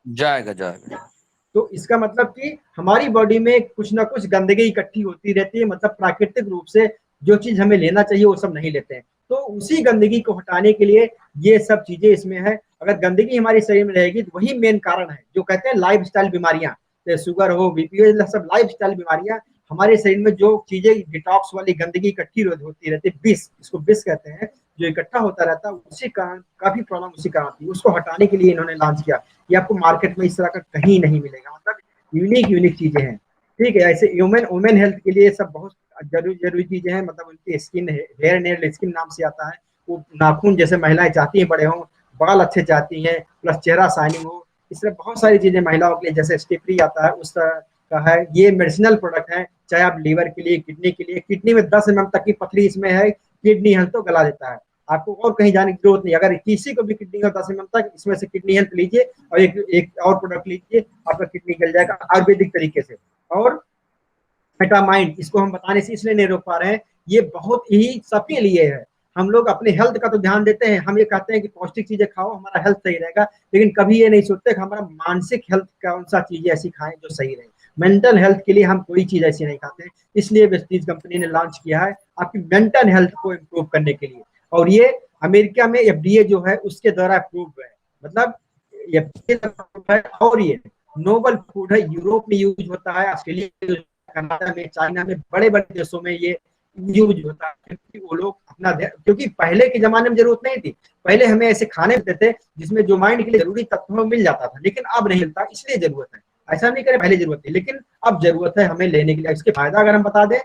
जाएगा जाएगा। तो इसका मतलब कि हमारी बॉडी में कुछ ना कुछ गंदगी इकट्ठी होती रहती है, मतलब प्राकृतिक रूप से जो चीज हमें लेना चाहिए वो सब नहीं लेते हैं। तो उसी गंदगी को हटाने के लिए ये सब चीजें इसमें है। अगर गंदगी हमारे शरीर में रहेगी तो वही मेन कारण है, जो कहते हैं लाइफ स्टाइल बीमारियां, जैसे शुगर हो, बीपी हो, सब लाइफ स्टाइल बीमारियां हमारे शरीर में जो चीजें डिटॉक्स वाली गंदगी इकट्ठी होती रहती है, विष, इसको विष कहते हैं, जो इकट्ठा होता रहता है, उसी कारण काफी प्रॉब्लम उसी कारण आती है। उसको हटाने के लिए इन्होंने लॉन्च किया। ये आपको मार्केट में इस तरह का कहीं नहीं मिलेगा, मतलब यूनिक यूनिक चीजें हैं। ठीक है, ऐसे ह्यूमन वुमेन हेल्थ के लिए सब बहुत जरूरी जरूरी चीजें हैं, मतलब उनकी स्किन, हेयर नेल स्किन नाम से आता है, वो नाखून जैसे महिलाएं चाहती हैं बड़े हों, बाल अच्छे चाहती हैं, प्लस चेहरा शाइनिंग हो, इसमें बहुत सारी चीजें महिलाओं के लिए, जैसे स्टिपरी आता है उस तरह का है। ये मेडिसिनल प्रोडक्ट है, चाहे आप लीवर के लिए, किडनी के लिए, किडनी में 10 mm तक की पथरी इसमें है, किडनी हेल्थ तो गला देता है, आपको और कहीं जाने की जरूरत नहीं। अगर किसी को भी किडनी हो 10 mm तक, इसमें से किडनी हेल्थ लीजिए और एक और प्रोडक्ट लीजिए, आपका किडनी गल जाएगा आयुर्वेदिक तरीके से। और मेटामाइंड, इसको हम बताने से इसलिए नहीं रोक पा रहे हैं, ये बहुत ही सबके लिए है। हम लोग अपने हेल्थ का तो ध्यान देते हैं, हम ये कहते हैं कि पौष्टिक चीजें खाओ हमारा हेल्थ सही रहेगा, लेकिन कभी ये नहीं सोचते कि हमारा मानसिक हेल्थ कौन सा चीजें ऐसी खाएं जो सही रहे। मेंटल हेल्थ के लिए हम कोई चीज ऐसी नहीं खाते, इसलिए वेस्टीज कंपनी ने लॉन्च किया है आपकी मेंटल हेल्थ को इम्प्रूव करने के लिए। और ये अमेरिका में एफडीए जो है उसके द्वारा अप्रूव है, मतलब ये, और ये नोबल फूड है, यूरोप में यूज होता है, ऑस्ट्रेलिया में, कनाडा में, चाइना में, बड़े बड़े देशों में ये यूज होता है, क्योंकि वो लोग अपना, क्योंकि पहले के जमाने में जरूरत नहीं थी, पहले हमें ऐसे खाने मिलते थे जिसमें जो माइंड के लिए जरूरी तत्व मिल जाता था, लेकिन अब नहीं मिलता, इसलिए जरूरत है। ऐसा नहीं करे पहले जरूरत थी, लेकिन अब जरूरत है हमें लेने के लिए। इसके फायदा अगर हम बता दें,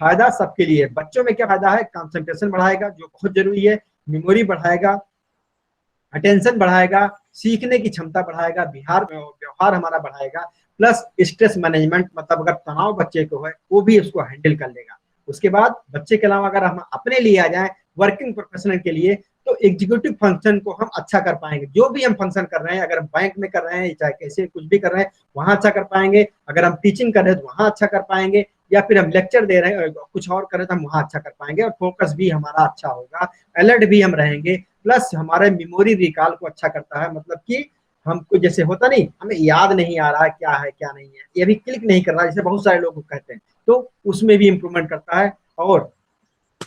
फायदा सबके लिए। बच्चों में क्या फायदा है, कंसंट्रेशन बढ़ाएगा जो बहुत जरूरी है, मेमोरी बढ़ाएगा, अटेंशन बढ़ाएगा, सीखने की क्षमता बढ़ाएगा, व्यवहार हमारा बढ़ाएगा, प्लस स्ट्रेस मैनेजमेंट, मतलब अगर तनाव बच्चे को है वो भी उसको हैंडल कर लेगा। उसके बाद बच्चे के अलावा अगर हम अपने लिए आ जाए, वर्किंग प्रोफेशनल के लिए, तो एग्जीक्यूटिव फंक्शन को हम अच्छा कर पाएंगे। जो भी हम फंक्शन कर रहे हैं, अगर हम बैंक में कर रहे हैं, चाहे कैसे कुछ भी कर रहे हैं, वहां अच्छा कर पाएंगे। अगर हम टीचिंग कर रहे हैं तो वहां अच्छा कर पाएंगे, या फिर हम लेक्चर दे रहे हैं कुछ और कर रहे हैं तो हम वहां अच्छा कर पाएंगे, और फोकस भी हमारा अच्छा होगा, अलर्ट भी हम रहेंगे, प्लस हमारे मेमोरी रिकॉल को अच्छा करता है, मतलब कि हमको जैसे होता नहीं, हमें याद नहीं आ रहा क्या है क्या नहीं है, ये भी क्लिक नहीं कर रहा, जैसे बहुत सारे लोग कहते हैं, तो उसमें भी इम्प्रूवमेंट करता है। और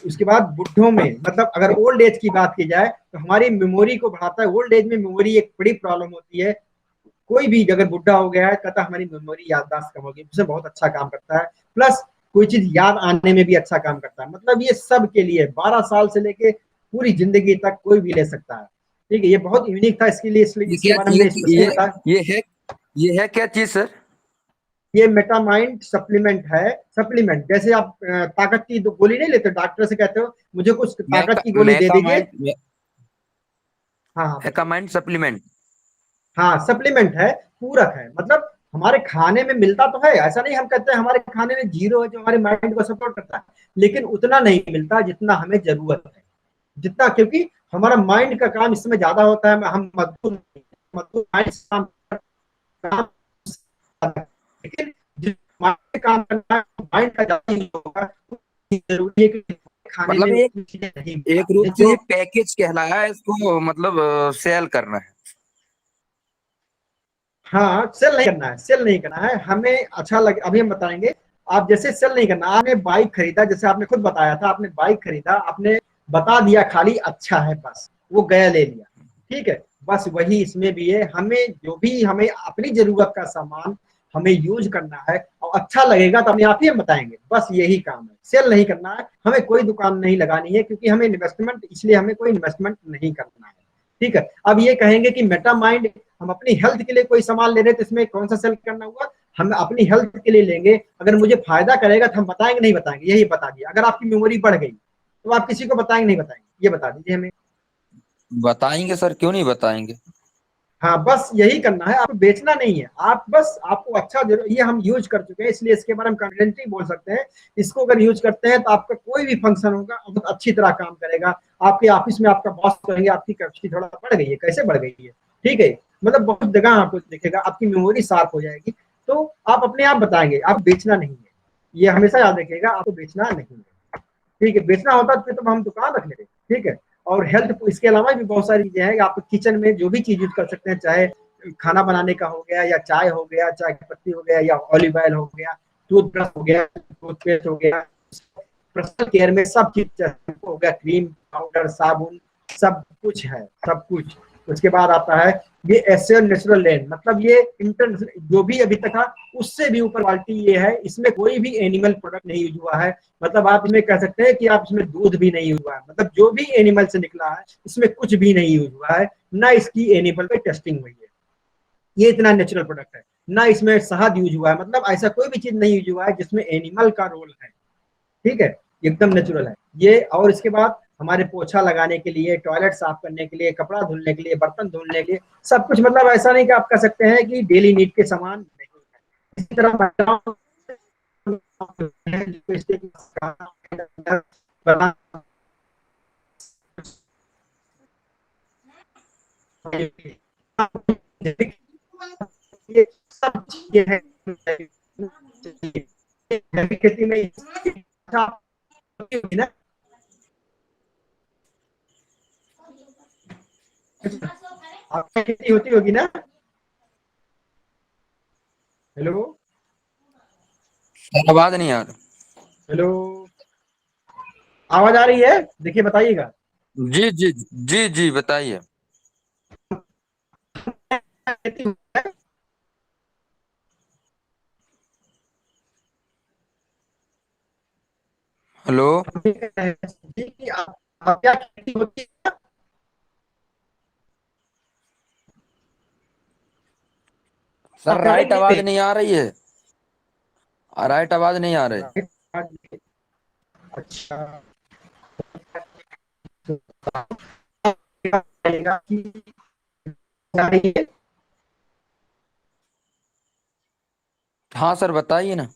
उसके बाद बुढ़ों में, मतलब अगर ओल्ड एज की बात की जाए तो हमारी मेमोरी को बढ़ाता है। ओल्ड एज में मेमोरी एक बड़ी प्रॉब्लम होती है, कोई भी अगर बुढ़ा हो गया है कहता हमारी मेमोरी, याददाश्त कम होगी, उससे बहुत अच्छा काम करता है। प्लस कोई चीज याद आने में भी अच्छा काम करता है, मतलब ये सब के लिए 12 साल से लेके पूरी जिंदगी तक कोई भी ले सकता है। ठीक है, ये बहुत यूनिक था, इसके लिए इसलिए ये इसके क्या, बारे में स्पेशली बताया। ये है क्या चीज सर? ये मेटामाइंड सप्लीमेंट है। सप्लीमेंट जैसे आप ताकत की गोली नहीं लेते, डॉक्टर से कहते हो मुझे कुछ ताकत की गोली दे दीजिए। मैकामाइंड, हाँ हाँ बताइए। मैकामाइंड सप्लीमेंट। हाँ सप्लीमेंट है, पूरक है, मतलब हमारे खाने में मिलता तो है, ऐसा नहीं हम कहते हैं हमारे खाने में जीरो है जो हमारे माइंड को सपोर्ट करता है, लेकिन उतना नहीं मिलता जितना हमें जरूरत है, जितना, क्योंकि हमारा माइंड का काम इसमें ज्यादा होता है। हम मजदूर मजदूर माइंड से काम, लेकिन जिस माइंड काम करना है माइंड का ज्यादा यूज होगा, तो जरूरी है कि खाने में मतलब उतनी चीजें नहीं एक मिलता रूप से जो। ये पैकेज कहलाया है, इसको मतलब सेल करना है। हाँ सेल नहीं करना है, सेल नहीं करना है, हमें अच्छा लगे अभी हम बताएंगे। आप जैसे सेल नहीं करना, आपने बाइक खरीदा, जैसे आपने खुद बताया था, आपने बाइक खरीदा, आपने बता दिया खाली अच्छा है, बस वो गया ले लिया, ठीक है, बस वही इसमें भी है। हमें जो भी हमें अपनी जरूरत का सामान हमें यूज करना है और अच्छा लगेगा तो अपने आप ही हम बताएंगे, बस यही काम है। सेल नहीं करना है, हमें कोई दुकान नहीं लगानी है, क्योंकि हमें इन्वेस्टमेंट, इसलिए हमें कोई इन्वेस्टमेंट नहीं करना है। ठीक है, अब ये कहेंगे कि मेटा माइंड, हम अपनी हेल्थ के लिए कोई सामान ले रहे हैं तो इसमें कौन सा सेल करना हुआ, हम अपनी हेल्थ के लिए लेंगे, अगर मुझे फायदा करेगा तो हम बताएंगे नहीं बताएंगे, यही बता दिया। अगर आपकी मेमोरी बढ़ गई तो आप किसी को बताएंगे नहीं बताएंगे, ये बता दीजिए हमें। बताएंगे सर, क्यों नहीं बताएंगे। हाँ बस यही करना है, आपको बेचना नहीं है, आप बस आपको अच्छा ये हम यूज कर चुके हैं इसलिए इसके बारे में कॉन्फिडेंटली बोल सकते हैं। इसको अगर यूज करते हैं तो आपका कोई भी फंक्शन होगा बहुत अच्छी तरह काम करेगा। आपके ऑफिस में आपका बॉस कहेंगे आपकी कैपेसिटी थोड़ा बढ़ गई है, कैसे बढ़ गई है, ठीक है, मतलब बहुत जगह आपको दिखेगा, आपकी मेमोरी शार्प हो जाएगी, तो आप अपने आप बताएंगे, आप बेचना नहीं है, ये हमेशा याद रखिएगा, आपको बेचना नहीं है। ठीक है, बेचना होता तो फिर तो हम दुकान रख लेते, ठीक है। और हेल्थ, इसके अलावा भी बहुत सारी चीजें हैं, आप किचन में जो भी चीज यूज कर सकते हैं, चाहे खाना बनाने का हो गया, या चाय हो गया, चाय की पत्ती हो गया, या ऑलिव ऑयल हो गया, टूथब्रश हो गया, टूथपेस्ट हो गया, पर्सनल केयर में सब चीज हो गया, क्रीम, पाउडर, साबुन, सब कुछ है, सब कुछ। उसके बाद आता है ये एशियन नेचुरल लैंड, मतलब ये इंटर जो भी अभी तक था उससे भी ऊपर क्वालिटी ये है, इसमें कोई भी एनिमल प्रोडक्ट नहीं यूज हुआ है। मतलब आप इसमें कह सकते हैं कि आप इसमें दूध भी नहीं हुआ है, मतलब जो भी एनिमल से निकला है इसमें कुछ भी नहीं यूज हुआ है, ना इसकी एनिमल पे टेस्टिंग हुई है। ये इतना नेचुरल प्रोडक्ट है। ना इसमें शहद यूज हुआ है, मतलब ऐसा कोई भी चीज नहीं यूज हुआ है जिसमें एनिमल का रोल है। ठीक है, एकदम नेचुरल है ये। और इसके बाद हमारे पोछा लगाने के लिए, टॉयलेट साफ करने के लिए, कपड़ा धुलने के लिए, बर्तन धुलने के लिए, सब कुछ। मतलब ऐसा नहीं कि आप कह सकते हैं कि डेली नीड के सामान नहीं है। इसी तरह ये सब चीजें हैं खेती में। ना आपकी खेती होती होगी ना? हेलो आवाज नहीं आ रही। हेलो, आवाज आ रही है? देखिए बताइएगा। जी जी जी जी बताइए। हेलो आप क्या खेती होती है? सर आप राइट आवाज करेंगे? नहीं आ रही है। राइट आवाज नहीं आ रही। अच्छा, हाँ सर बताइए ना।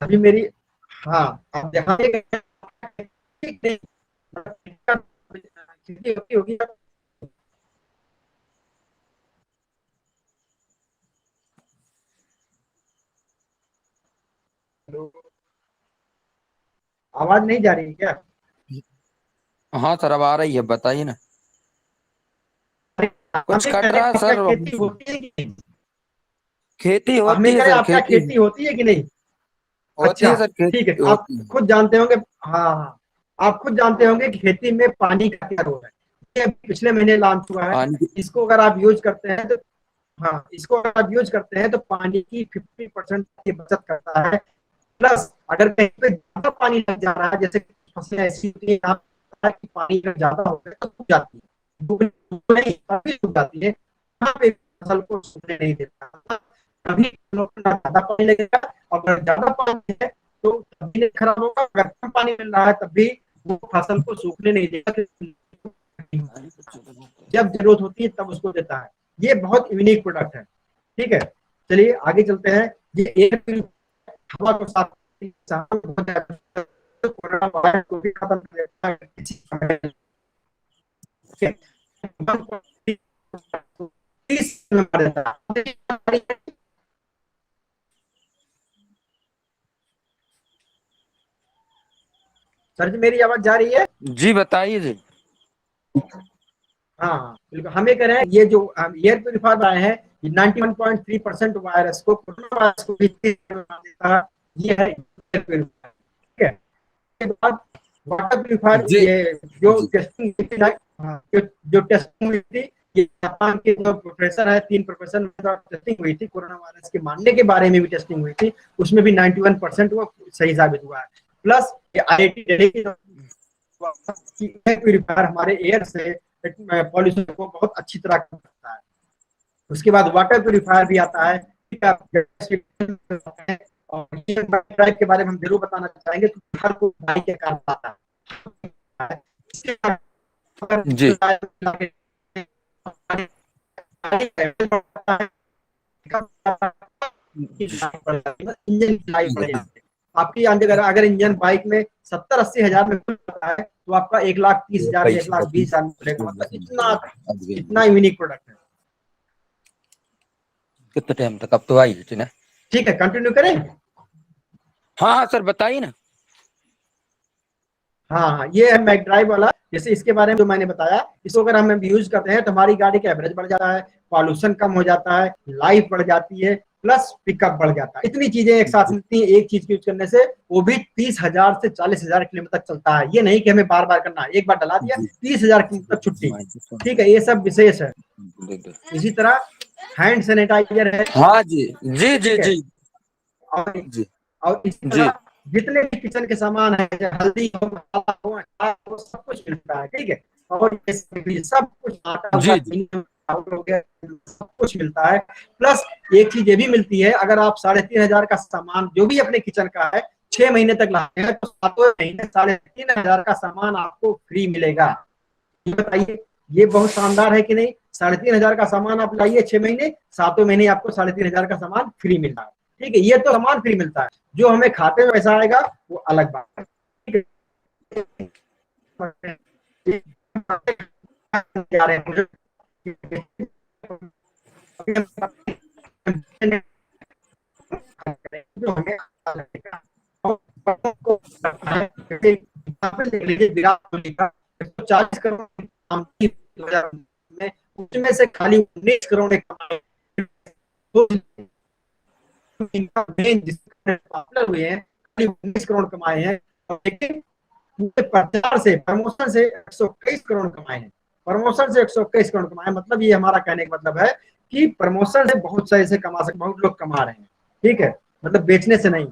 अभी मेरी, हाँ, आप यहाँ खेती होगी। आवाज नहीं जा रही है क्या? हाँ सर अब आ रही है, बताइए ना। हम कुछ ये कह कट रहे रहा है हैं, क्या सर। खेती होती है कि नहीं? खेती हम होती ये है कह रहे हैं, सर, आपका खेती खेती होती है कि नहीं? होती अच्छा, है सर, ठीक है, खेती आप होती है। खुद जानते होंगे। हाँ हाँ, आप खुद जानते होंगे कि खेती में पानी का क्या रोल है। ये पिछले महीने लॉन्च हुआ है। पानी इसको अगर आप यूज करते हैं तो, हाँ, इसको अगर आप यूज करते हैं तो पानी की 50% की बचत करता है। प्लस अगर कहीं पे ज्यादा पानी लग जा रहा है, जैसे फसलें ऐसी होती है यहाँ कि पानी अगर ज्यादा हो गया तो सूख जाती है, नहीं काफी सूख जाती है, यहाँ पे फसल को सूखने नहीं देता। कभी ज्यादा पानी लगेगा, और अगर ज्यादा पानी है तो तभी नहीं खराब होगा, अगर कम पानी मिल रहा है तब भी वो फसल को सूखने नहीं देगा। जब जरूरत होती है तब उसको देता है। ये बहुत यूनिक प्रोडक्ट है। ठीक है, चलिए आगे चलते हैं। ये एयर हवा को साफ कोरोना वायरस को भी खत्म कर देता है। सर जी, मेरी आवाज जा रही है? जी बताइए जी। हाँ हाँ, बिल्कुल। हम ये कह रहे हैं, ये जो एयर प्योरीफायर आए हैं, ये 91.3% वायरस को, कोरोना वायरस को भी देता है। ये है एयर प्योरीफायर। ठीक है, के बाद वाटर प्यूरिफायर, जी ये जो जी टेस्टिंग हुई थी, हाँ, जो टेस्टिंग हुई थी, ये जापान के जो प्रोफेसर है, 3 प्रोफेसर में टेस्टिंग हुई थी, कोरोना वायरस के मारने के बारे में भी टेस्टिंग हुई थी, उसमें भी 91% वो सही साबित हुआ है। प्लस ये IIT दिल्ली की एयर प्यूरिफायर हमारे एयर से पॉल्यूशन को बहुत अच्छी तरह कम करता है। उसके बाद वाटर प्यूरिफायर भी आता है। और ड्राइव के बारे में हम जरूर बताना चाहेंगे, तो हर कोई बाइक के कारण आता है। जी आपकी अगर अगर इंजन बाइक में 70-80 हजार में खुल रहा है, तो आपका 1,30,000 या 1,20,000 में खुलेगा। मतलब इतना इतना यूनिक प्रोडक्ट है। कितने टाइम तक, अब तो आई है ना। ठीक है, कंटिन्यू करें। हाँ हाँ सर बताइए ना। हाँ हाँ, ये है मैक ड्राइव वाला। जैसे इसके बारे में जो मैंने बताया, इसको अगर हम यूज करते हैं तो हमारी गाड़ी का एवरेज बढ़ जाता है, पॉल्यूशन कम हो जाता है, लाइफ बढ़ जाती है, प्लस पिकअप बढ़ जाता है। इतनी चीजें एक साथ जी मिलती हैं एक चीज के यूज करने से, वो भी 30,000 से 40,000 किलोमीटर तक चलता है। ये नहीं कि हमें बार बार करना है, एक बार डला दिया जी 30,000 किलोमीटर तक छुट्टी। ठीक है, ये सब विशेष है। इसी तरह हैंड सैनिटाइजर है। हाँ जी जी जी ठीक है, जी और जी और इसी जी तरह जितने भी किचन के सामान है, चाहे हल्दी हो, मसाला हो, अचार हो, सब कुछ मिलता है। ठीक है, और ये सब कुछ आटा जी उटा जी चीनी हो गया, सब कुछ मिलता है। प्लस एक चीज ये भी मिलती है, अगर आप 3,500 का सामान जो भी अपने किचन का है 6 महीने तक लाते हैं, तो 7वें महीने 3,500 का सामान आपको फ्री मिलेगा। ये बताइए, ये बहुत शानदार है कि नहीं? 3,500 का सामान आप लाइए 6 महीने, 7वें महीने आपको 3,500 का सामान फ्री मिलता है। ठीक है, ये तो सामान फ्री मिलता है, जो हमें खाते में पैसा आएगा वो अलग बात है। ठीक है, जो हमें विराट कोहली का 140 करोड़ में, उसमें से खाली 19 करोड़ तो पॉपुलर हुए हैं, खाली 19 करोड़ कमाए हैं। लेकिन पूरे प्रचार से, प्रमोशन से 121 करोड़ कमाए हैं। प्रमोशन से 121 करोड़ कमाए, मतलब ये हमारा कहने का मतलब है कि प्रमोशन से बहुत सही से कमा सकते, बहुत लोग कमा रहे हैं। ठीक है, मतलब बेचने से नहीं।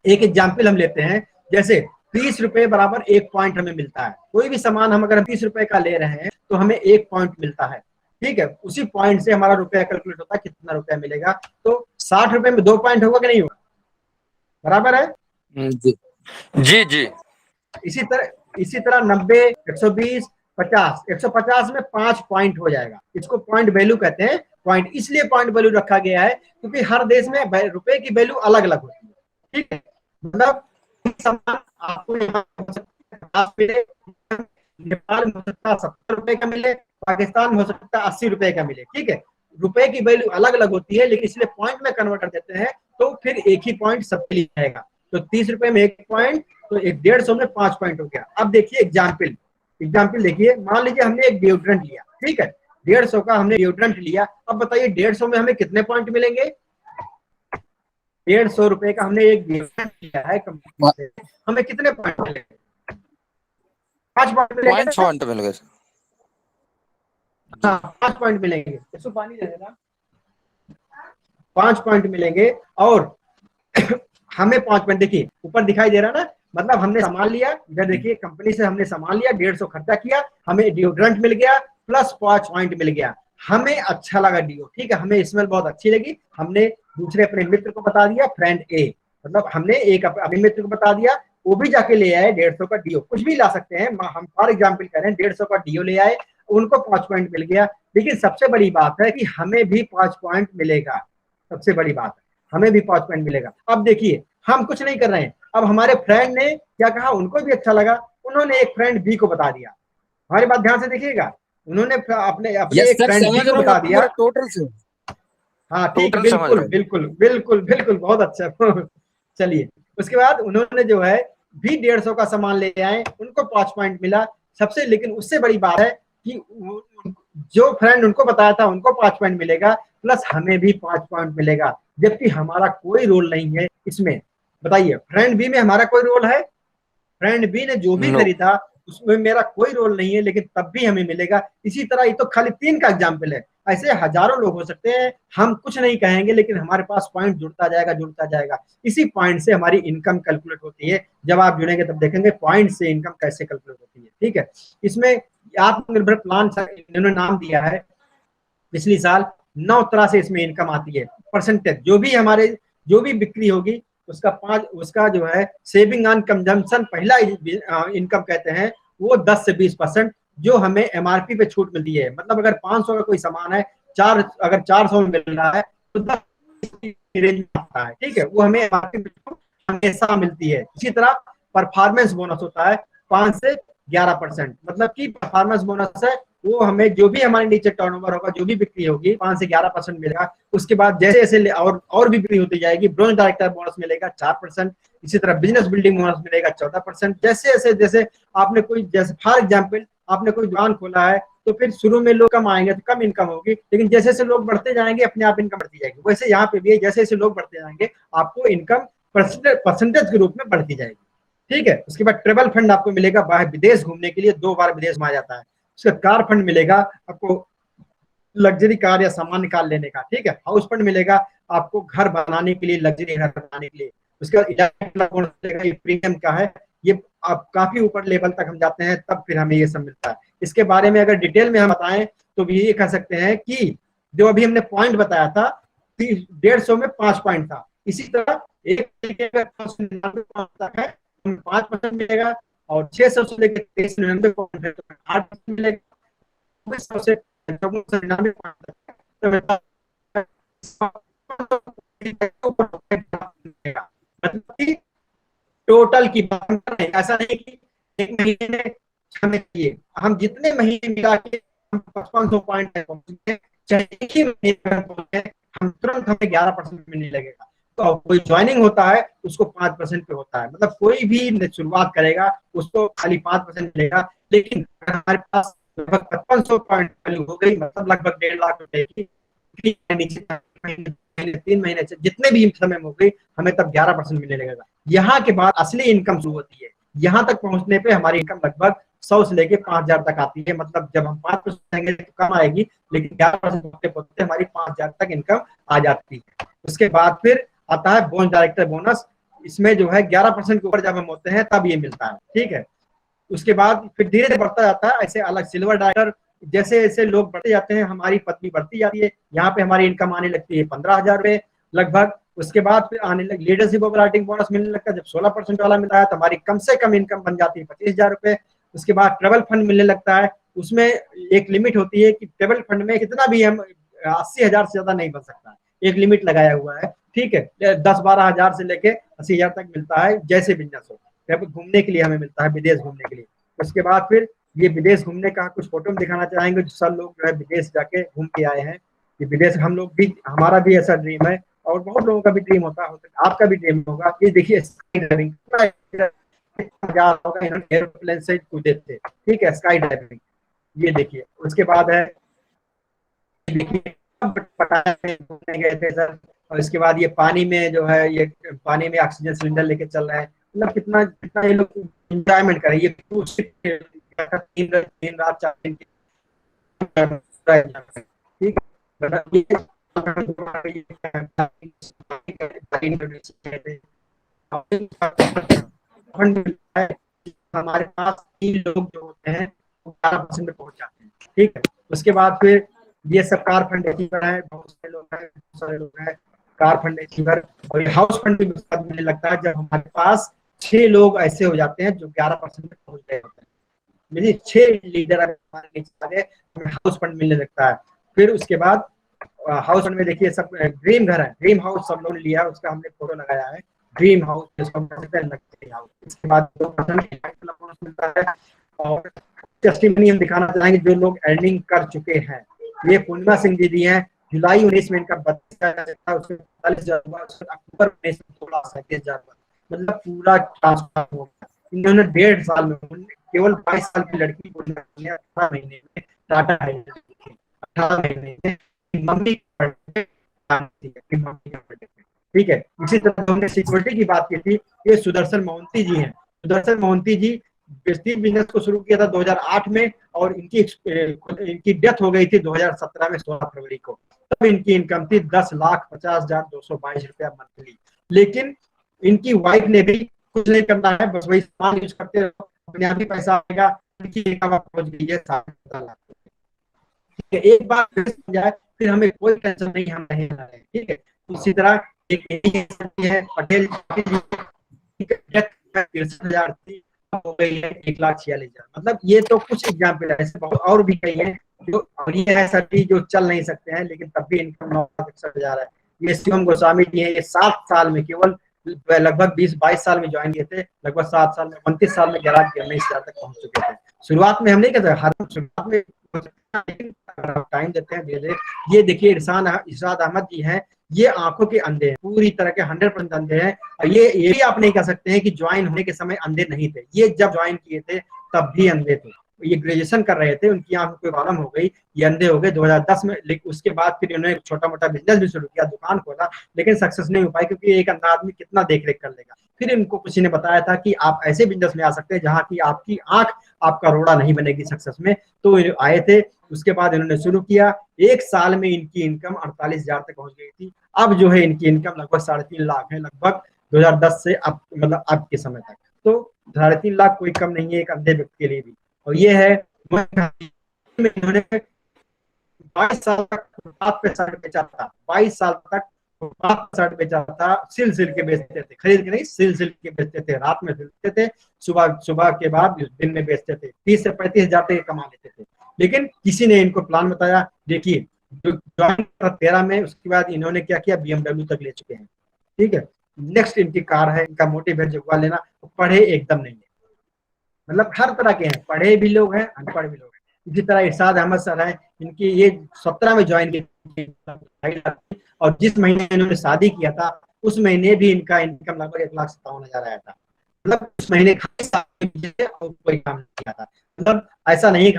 एक एग्जाम्पल हम लेते हैं, जैसे 30 रुपए बराबर 1 पॉइंट हमें मिलता है। कोई भी सामान हम अगर 30 रुपए का ले रहे हैं तो हमें 1 पॉइंट मिलता है। ठीक है, उसी पॉइंट से हमारा रुपया कैलकुलेट होता है, कितना रुपया मिलेगा। तो 60 रुपए में 2 पॉइंट होगा कि नहीं होगा? बराबर है। जी जी जी इसी तरह 90, 120, 50, 150 में 5 पॉइंट हो जाएगा। इसको पॉइंट वैल्यू कहते हैं। पॉइंट इसलिए पॉइंट वैल्यू रखा गया है क्योंकि हर देश में रुपए की वैल्यू अलग अलग होती है। ठीक है, मतलब सामान आपको यहाँ हो सकता है 50 मिले, नेपाल में हो सकता है 70 रुपए का मिले, पाकिस्तान में हो सकता है 80 रुपए का मिले। ठीक है, रुपए की वैल्यू अलग अलग होती है, लेकिन इसलिए पॉइंट में कन्वर्ट कर देते हैं, तो फिर एक ही पॉइंट सबके लिए आएगा। तो 30 रुपए में 1 पॉइंट, तो 150 में 5 पॉइंट हो गया। अब देखिए एग्जाम्पल, देखिए, मान लीजिए हमने एक डिओड्रेंट लिया। ठीक है, 150 का हमने डिओड्रेंट लिया। अब बताइए 150 में हमें कितने पॉइंट मिलेंगे? 150 रुपए का हमने एक डिओड्रेंट लिया है कंपनी से, हमें कितने पॉइंट मिलेंगे? 5 पॉइंट मिलेंगे पॉइंट ना? मिल गए जी हाँ, 5 पॉइंट मिलेंगे। इसको पानी दे देना। 5 पॉइंट मिलेंगे, और हमें 5 पॉइंट, देखिए ऊपर दिखाई दे रहा ना, मतलब हमने सामान लिया, इधर देखिए कंपनी से हमने सामान लिया, 150 खर्चा किया, हमें डिओड्रेंट मिल गया, प्लस 5 पॉइंट मिल गया। हमें अच्छा लगा डिओ, ठीक है, हमें स्मेल बहुत अच्छी लगी, हमने दूसरे अपने मित्र को बता दिया, फ्रेंड ए, मतलब हमने एक अपने मित्र को बता दिया, वो भी जाके ले आए 150 का डिओ। कुछ भी ला सकते हैं, हम फॉर एग्जाम्पल कह रहे हैं, 150 का डिओ ले आए, उनको 5 पॉइंट मिल गया। लेकिन सबसे बड़ी बात है कि हमें भी 5 पॉइंट मिलेगा। सबसे बड़ी बात है, हमें भी 5 पॉइंट मिलेगा। अब देखिए, हम कुछ नहीं कर रहे हैं, अब हमारे फ्रेंड ने क्या कहा, उनको भी अच्छा लगा, उन्होंने एक फ्रेंड बी को बता दिया। हमारी बात ध्यान से देखिएगा, उन्होंने अपने अपने यस एक सर, फ्रेंड बी समझ को रहा हूँ बता आपको दिया। पूरा टोटल से। हाँ ठीक, टोटल समझ बिल्कुल रहा हूँ। बिल्कुल बिल्कुल बिल्कुल, बहुत अच्छा। चलिए, उसके बाद उन्होंने जो है भी 150 का सामान ले आए, उनको 5 पॉइंट मिला। सबसे लेकिन उससे बड़ी बात है कि जो फ्रेंड उनको बताया था उनको 5 पॉइंट मिलेगा, प्लस हमें भी 5 पॉइंट मिलेगा, जबकि हमारा कोई रोल नहीं है इसमें। बताइए, फ्रेंड बी में हमारा कोई रोल है? फ्रेंड बी ने जो भी नो खरीदा उसमें मेरा कोई रोल नहीं है, लेकिन तब भी हमें मिलेगा। इसी तरह ये तो खाली 3 का एग्जाम्पल है, ऐसे हजारों लोग हो सकते हैं, हम कुछ नहीं कहेंगे लेकिन हमारे पास पॉइंट जुड़ता जाएगा, जुड़ता जाएगा। इसी पॉइंट से हमारी इनकम कैलकुलेट होती है। जब आप जुड़ेंगे तब देखेंगे पॉइंट से इनकम कैसे कैलकुलेट होती है। ठीक है, इसमें आत्मनिर्भर प्लान इन्होंने नाम दिया है। पिछली साल 9 तरह से इसमें इनकम आती है। परसेंटेज जो भी बिक्री होगी उसका जो है सेविंग ऑन कंजम्पशन, पहला इनकम कहते हैं, वो 10 से 20%, जो हमें एमआरपी पे छूट मिलती है। मतलब अगर 500 का कोई सामान है, अगर 400 में मिल रहा है तो 10 रेंज में आता है। ठीक है, वो हमें एमआरपी पे छूट हमेशा मिलती है। इसी तरह परफॉर्मेंस बोनस होता है 5 से 11%, मतलब कि परफॉर्मेंस बोनस है वो हमें जो भी हमारे नीचे टर्नओवर होगा, जो भी बिक्री होगी 5 से 11% मिलेगा। उसके बाद जैसे जैसे और भी बिक्री होती जाएगी, ब्रोंज डायरेक्टर बोनस मिलेगा 4%, इसी तरह बिजनेस बिल्डिंग बोनस मिलेगा 14%। जैसे जैसे जैसे आपने कोई, जैसे फॉर एग्जाम्पल आपने कोई दुकान खोला है, तो फिर शुरू में लोग कम आएंगे तो कम इनकम होगी, लेकिन जैसे जैसे लोग बढ़ते जाएंगे अपने आप इनकम बढ़ती जाएगी। वैसे यहाँ पे भी जैसे जैसे लोग बढ़ते जाएंगे आपको इनकम परसेंटेज के रूप में बढ़ती जाएगी। ठीक है। उसके बाद ट्रेवल फंड आपको मिलेगा बाहर विदेश घूमने के लिए, 2 बार विदेश में आ जाता है। उसका कार फंड मिलेगा आपको लग्जरी कार या सामान्य कार लेने का। ठीक है। हाउस फंड मिलेगा आपको घर बनाने के लिए, लग्जरी घर बनाने के लिए। उसके बाद प्रीमियम का है, ये आप काफी ऊपर लेवल तक हम जाते हैं तब फिर हमें ये सब मिलता है। इसके बारे में अगर डिटेल में हम बताएं तो भी ये कह सकते हैं कि जो अभी हमने पॉइंट बताया था 150 में 5 पॉइंट था, इसी तरह एक तक है 5% मिलेगा, और 600 से लेकर 399 पॉइंट है तो 8% मिलेगा। सबसे टोटल की बात करें, ऐसा नहीं कि एक महीने में हमें चाहिए, हम जितने महीने मिला के हम 5500 पॉइंट तक पहुंचे, चाहे एक ही महीने में पहुंचे, हम तुरंत हमें 11% मिलने लगेगा। तो कोई ज्वाइनिंग होता है उसको 5% पे होता है, मतलब कोई भी शुरुआत करेगा उसको खाली 5% मिलेगा। लेकिन हमारे पास लगभग 5500 पॉइंट हो गई, मतलब लगभग 1.5 लाख रुपए की, 3 महीने से जितने भी समय में हो गई, हमें तब 11% मिलने लगेगा। यहाँ के बाद असली इनकम शुरू होती है। यहाँ तक पहुंचने पे हमारी इनकम लगभग 100 से लेके 5000 तक आती है। मतलब जब हम 5% देंगे तो कम आएगी, लेकिन 11% पहुंचते हमारी 5000 तक इनकम आ जाती है। उसके बाद फिर आता है बोनस डायरेक्टर बोनस, इसमें जो है 11% के ऊपर जब हम होते हैं तब ये मिलता है। ठीक है। उसके बाद फिर धीरे धीरे बढ़ता जाता है ऐसे अलग सिल्वर डायरेक्टर, जैसे जैसे लोग बढ़ते जाते हैं हमारी पदवी बढ़ती जाती है। यहाँ पे हमारी इनकम आने लगती है 15,000 रुपए लगभग। उसके बाद फिर आने लग लीडरशिप ऑपरेटिंग बोनस मिलने लगता है, जब 16% वाला मिलता है तो हमारी कम से कम इनकम बन जाती है 25,000 रुपए। उसके बाद ट्रेवल फंड मिलने लगता है, उसमें एक लिमिट होती है कि ट्रेवल फंड में कितना भी हम 80,000 से ज्यादा नहीं बन सकता, एक लिमिट लगाया हुआ है। ठीक है। 10-12 हजार से लेके 80,000 तक मिलता है, जैसे बिजनेस हो। घूमने के लिए हमें मिलता है, विदेश घूमने के लिए। उसके बाद फिर ये विदेश घूमने का कुछ फोटो में दिखाना चाहेंगे, जो सब लोग जो है विदेश जाके घूम के आए हैं। कि विदेश हम लोग भी, हमारा भी ऐसा ड्रीम है और बहुत लोगों का भी ड्रीम होता है, आपका भी ड्रीम होगा। ये देखिए स्काई ड्राइविंग, एरोप्लेन से कूदे थे। ठीक है। स्काई ड्राइविंग ये देखिए। उसके बाद है घूमने गए थे सर, और इसके बाद ये पानी में जो है, ये पानी में ऑक्सीजन सिलेंडर लेके चल रहे हैं। मतलब कितना कितना ये लोग एंजॉयमेंट करें। ये तीन रात 4 दिन ठीक है। हमारे पास 3 लोग जो होते हैं वो 12% में पहुंच जाते हैं। ठीक है। उसके बाद फिर ये सब कार फंड अचीवर है, बहुत सारे लोग हैं कार फंड अचीवर। और हाउस फंड भी मिलने लगता है जब हमारे पास 6 लोग ऐसे हो जाते हैं जो 11% में पहुंच गए होते हैं। मेरी 6 लीडर हमें हाउस फंड मिलने लगता है। फिर उसके बाद हाउस फंड में देखिए सब ड्रीम घर है, ड्रीम हाउस सब लोगों ने लिया है, उसका हमने फोटो लगाया है, ड्रीम हाउस जिसको हम कहते हैं लग्जरी हाउस। इसके बाद 2% बोनस मिलता है। और टेस्टिमनी हम दिखाना चाहेंगे जो लोग अर्निंग कर चुके हैं। ये पूर्णिमा सिंह जी हैं, जुलाई 19 में इनका 42,000, अक्टूबर 19 में 37,000, मतलब पूरा ट्रांसफर हो गया। इन्होंने 1.5 साल में, केवल 22 साल की लड़की को 18 महीने में टाटा है, 18 महीने में मम्मी। ठीक है। इसी तरह हमने सिक्योरिटी की बात की थी, ये सुदर्शन मोहंती जी हैं। सुदर्शन मोहंती जी स्टील बिजनेस को शुरू किया था 2008 में, और इनकी डेथ हो गई थी 2017 में 16 फरवरी को। तब इनकी इनकम थी 10,50,222 रुपया मंथली। लेकिन इनकी वाइफ ने भी कुछ नहीं करना है, बस वही सामान यूज करते रहो, अपने आप ही पैसा आएगा। इनकी इनकम पहुंच गई है 7 लाख। ठीक है। एक बार जाए फिर हमें कोई टेंशन नहीं, हम नहीं रहे। ठीक है। उसी तरह एक है पटेल 63,000 थी, हो गई है 1,46,000। मतलब ये तो कुछ एग्जाम्पल है, ऐसे बहुत और भी कई हैं जो, और ये है सभी जो चल नहीं सकते हैं लेकिन तब भी इनकम 9,61,000 है। ये शिवम गोस्वामी जी हैं, ये 7 साल में, केवल लगभग 20-22 साल में ज्वाइन किए थे, लगभग 7 साल में 29 साल में 11,19,000 तक पहुंच चुके थे। शुरुआत में हम नहीं कहते, हर शुरुआत में टाइम देते हैं, धीरे धीरे। ये देखिए इरशाद अहमद जी हैं, ये आंखों के अंधे हैं, पूरी तरह के 100% अंधे हैं। और ये भी आप नहीं कह सकते हैं कि ज्वाइन होने के समय अंधे नहीं थे, ये जब ज्वाइन किए थे तब भी अंधे थे। ये ग्रेजुएशन कर रहे थे, उनकी आंखों की प्रॉब्लम हो गई, ये अंधे हो गए 2010 में। लेकिन उसके बाद फिर इन्होंने छोटा मोटा बिजनेस भी शुरू किया, दुकान खोला, लेकिन सक्सेस नहीं हो पाई, क्योंकि एक अंधा आदमी कितना देख रेख कर लेगा। फिर इनको किसी ने बताया था कि आप ऐसे बिजनेस में आ सकते हैं जहाँ की आपकी आंख आपका रोड़ा नहीं बनेगी सक्सेस में, तो आए थे। उसके बाद इन्होंने शुरू किया, 1 साल में इनकी इनकम 48,000 तक पहुंच गई थी। अब जो है इनकी इनकम लगभग 3.5 लाख है, लगभग 2010 से अब, मतलब अब के समय तक। तो 3.5 लाख कोई कम नहीं है एक अंधे व्यक्ति के लिए भी। और ये है, इन्होंने 22 साल तक फुटपाथ पे शर्ट बेचा था, 22 साल तक फुटपाथ पे शर्ट बेचा था, सिल सिल के बेचते थे, खरीद के नहीं, सिल सिल के बेचते थे, रात में सिलते थे, सुबह सुबह के बाद दिन में बेचते थे, 30 से 35 हजार तक कमा लेते थे। लेकिन किसी ने इनको प्लान बताया, देखिए ज्वाइन 13 में, उसके बाद इन्होंने क्या किया, BMW तक ले चुके हैं। ठीक है, नेक्स्ट इनकी कार है, इनका मोटिव है जगवा लेना। पढ़े एकदम नहीं है, मतलब हर तरह के हैं, पढ़े भी लोग हैं, अनपढ़ भी लोग हैं। इसी तरह इरशाद अहमद सर हैं, इनकी ये 17 में ज्वाइन की, और जिस महीने इन्होंने शादी किया था उस महीने भी इनका इनकम लगभग 1,57,000 आया था। मतलब उस महीने और कोई काम नहीं किया था। मतलब ऐसा नहीं कि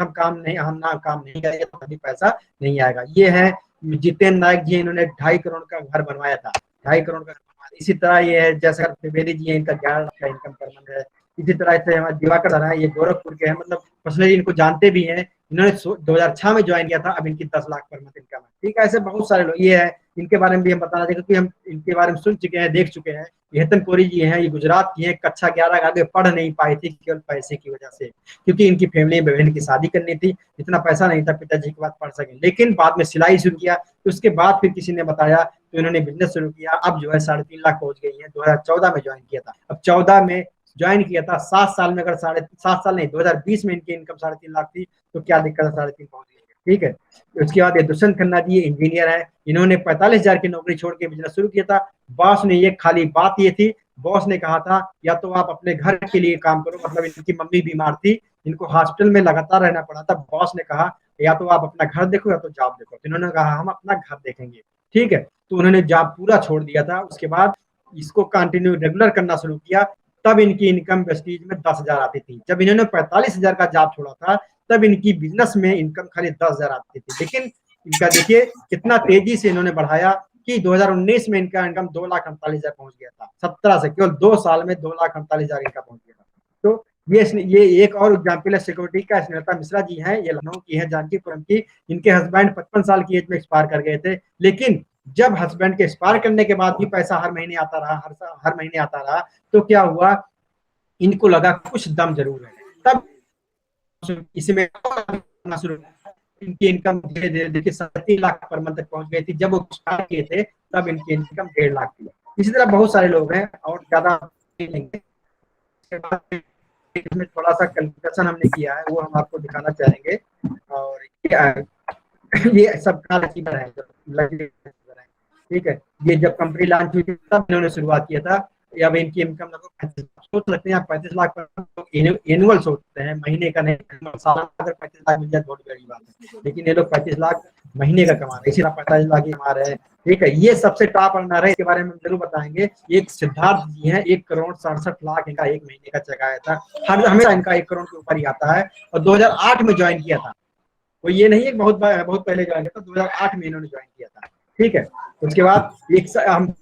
हम ना काम नहीं करेंगे तो कभी पैसा नहीं आएगा। ये है जितेंद्र नायक जी, इन्होंने 2.5 करोड़ का घर बनवाया था, 2.5 करोड़ का। इसी तरह ये है जयशंकर त्रिवेदी जी है, इनका 11 लाख का इनकम पर मंथ है। इसी तरह से हमारे दिवाकर सर है, ये गोरखपुर के हैं, मतलब पर्सनली इनको जानते भी हैं। इन्होंने 2006 में ज्वाइन किया था, अब इनकी 10 लाख पर मंथ इनकम है। ठीक है, ऐसे बहुत सारे लोग ये है, इनके बारे में भी हम बताना चाहिए, क्योंकि हम इनके बारे में सुन चुके हैं, देख चुके हैं। हेतन कोरी जी हैं, ये गुजरात की हैं, कक्षा 11 आगे पढ़ नहीं पाई थी केवल पैसे की वजह से, क्योंकि इनकी फैमिली में बहन की शादी करनी थी, इतना पैसा नहीं था पिताजी के बाद पढ़ सके। लेकिन बाद में सिलाई शुरू किया, तो उसके बाद फिर किसी ने बताया, तो इन्होंने बिजनेस शुरू किया। अब जो है 3.5 लाख पहुंच गई है। 2014 में ज्वाइन किया था, अब 14 में ज्वाइन किया था, 7 साल में, अगर 7.5 साल नहीं, 2020 में इनकी इनकम 3.5 लाख थी, तो क्या दिक्कत है, 3.5 पहुंच गई। ठीक है, उसके बाद ये दुष्यंत खन्ना जी इंजीनियर है, इन्होंने 45,000 की नौकरी छोड़ के बिजनेस शुरू किया था। बॉस ने, ये खाली बात ये थी, बॉस ने कहा था या तो आप अपने घर के लिए काम करो, मतलब इनकी मम्मी बीमार थी, इनको हॉस्पिटल में लगातार रहना पड़ा था। बॉस ने कहा या तो आप अपना घर देखो या तो जॉब देखो, तो इन्होंने कहा हम अपना घर देखेंगे। ठीक है, तो उन्होंने जॉब पूरा छोड़ दिया था। उसके बाद इसको कंटिन्यू रेगुलर करना शुरू किया, तब इनकी इनकम वेस्टीज में 10,000 आती थी। जब इन्होंने 45,000 का जॉब छोड़ा था, तब इनकी बिजनेस में इनकम खाली 10,000 आती थी। लेकिन इनका देखिए कितना तेजी से इन्होंने बढ़ाया कि 2019 में इनका इनकम 2,48,000 पहुंच गया था। 17 से केवल 2 साल में 2,48,000 इनका पहुंच गया था। तो ये एक और एग्जाम्पल है सिक्योरिटी का। स्नेहलता मिश्रा जी हैं, ये लखनऊ की है, जानकीपुरम की। इनके हस्बैंड 55 साल की एज में एक्सपायर कर गए थे, लेकिन जब हस्बैंड के एक्सपायर करने के बाद भी पैसा हर महीने आता रहा, हर महीने आता रहा, तो क्या हुआ, इनको लगा कुछ दम जरूर है। तब इसमें शुरू, इनकी इनकम धीरे धीरे देखिए 3.5 लाख पर मंथ तक पहुंच गई थी। जब वो स्टार्ट किए थे तब इनकी इनकम 1.5 लाख थी। इसी तरह बहुत सारे लोग हैं, और ज्यादा इसमें थोड़ा सा कैलकुलेशन हमने किया है, वो हम आपको दिखाना चाहेंगे। और ये सब अचीवर है, ठीक है। ये जब कंपनी लॉन्च हुई थी तब इन्होंने शुरुआत किया था। अब इनकी इनकम लगभग 35, सोच सकते हैं आप, 35 लाख पर एनुअल सोचते हैं, महीने का नहीं। साल अगर 35 लाख मिल जाए बहुत बड़ी बात है, लेकिन ये लोग 35 लाख महीने का कमा रहे हैं, इसी 45 लाख ही कमा रहे हैं। ठीक है, ये सबसे टॉप अर्नर है, इसके बारे में हम जरूर बताएंगे। एक सिद्धार्थ जी हैं, 1,67,00,000 इनका एक महीने का चेक आया था। हमेशा इनका 1 करोड़ के ऊपर ही आता है, और 2008 में ज्वाइन किया था। वो ये नहीं है बहुत पहले ज्वाइन किया था, 2008 में इन्होंने ज्वाइन किया था। ठीक है, उसके बाद एक हम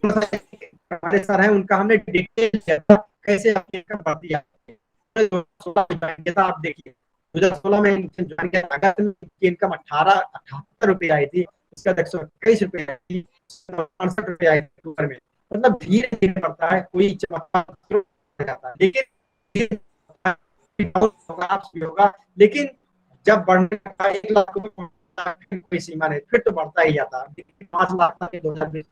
सर है, उनका हमने डिटेल किया था कैसे आपकी इनकम बढ़ती है। 2016 में ज्वाइन किया था, आप देखिए 2016 में ज्वाइन किया, अगस्त में इनकी इनकम 78 रुपए आई थी, इसका 121 रुपए आई थी, 68 रुपए आई थी ऊपर में। मतलब धीरे धीरे बढ़ता है, कोई चमत्कार जाता है, लेकिन होगा। लेकिन जब बढ़ने का 1 लाख कोई सीमा नहीं, फिर तो बढ़ता ही जाता है। 5 लाख तक 2020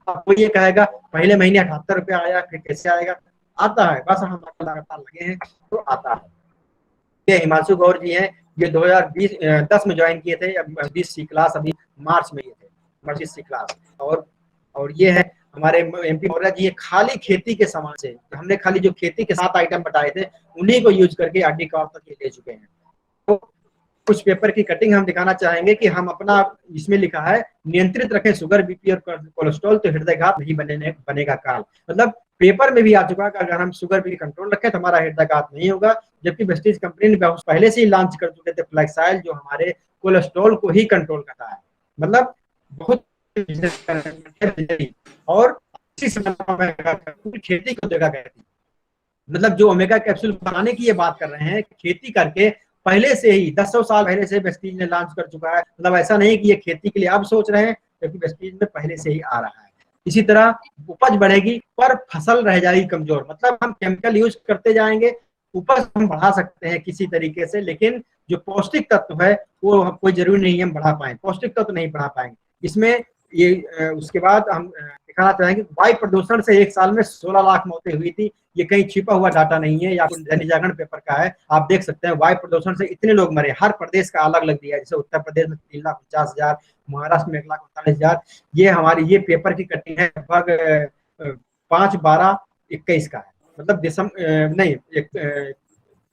अब वो ये कहेगा पहले महीने 78 रुपया आया, फिर कैसे आएगा, आता है, बस हम लगातार लगे हैं तो आता है। ये हिमांशु गौर जी हैं, ये 2010 में ज्वाइन किए थे, अब 20 सी क्लास अभी मार्च में ये थे, मार्च सी क्लास। और ये है हमारे एमपी मौर्य जी, ये खाली खेती के सामान से, हमने खाली जो खेती के 7 आइटम बताए थे उन्हीं को यूज करके आरडी कार्ड तक ये ले चुके हैं। तो कुछ पेपर की कटिंग हम दिखाना चाहेंगे कि हम अपना, इसमें लिखा है नियंत्रित रखें शुगर, बीपी और कोलेस्ट्रॉल तो हृदयघात नहीं बनेगा काल। मतलब पेपर में भी आ चुका है कि अगर हम शुगर भी कंट्रोल रखें तो हमारा हृदयघात नहीं होगा। जबकि वेस्टीज कंपनी ने पहले से ही लॉन्च कर चुके थे फ्लैक्साइल, जो हमारे कोलेस्ट्रॉल को ही कंट्रोल करता है। मतलब बहुत और खेती को जगह कहती, मतलब जो ओमेगा कैप्सूल बनाने की ये बात कर रहे हैं, खेती करके पहले से ही 10 साल पहले से वेस्टीज ने लॉन्च कर चुका है। मतलब ऐसा नहीं कि ये खेती के लिए अब सोच रहे हैं, क्योंकि वेस्टीज में पहले से ही आ रहा है। इसी तरह उपज बढ़ेगी पर फसल रह जाएगी कमजोर। मतलब हम केमिकल यूज करते जाएंगे, उपज हम बढ़ा सकते हैं किसी तरीके से, लेकिन जो पौष्टिक तत्व है वो कोई जरूरी नहीं है हम बढ़ा पाए, पौष्टिक तत्व नहीं बढ़ा पाएंगे इसमें। ये उसके बाद हम दिखाना चाहेंगे वायु प्रदूषण से एक साल में 16 लाख मौतें हुई थी। ये कहीं छिपा हुआ डाटा नहीं है, या दैनिक जागरण पेपर का है। आप देख सकते हैं वायु प्रदूषण से इतने लोग मरे, हर प्रदेश का अलग अलग दिया है। जैसे उत्तर प्रदेश में 3,50,000, महाराष्ट्र में 1,48,000। ये हमारी ये पेपर की कटिंग है लगभग 5/12/21 का है। मतलब दिसंबर नहीं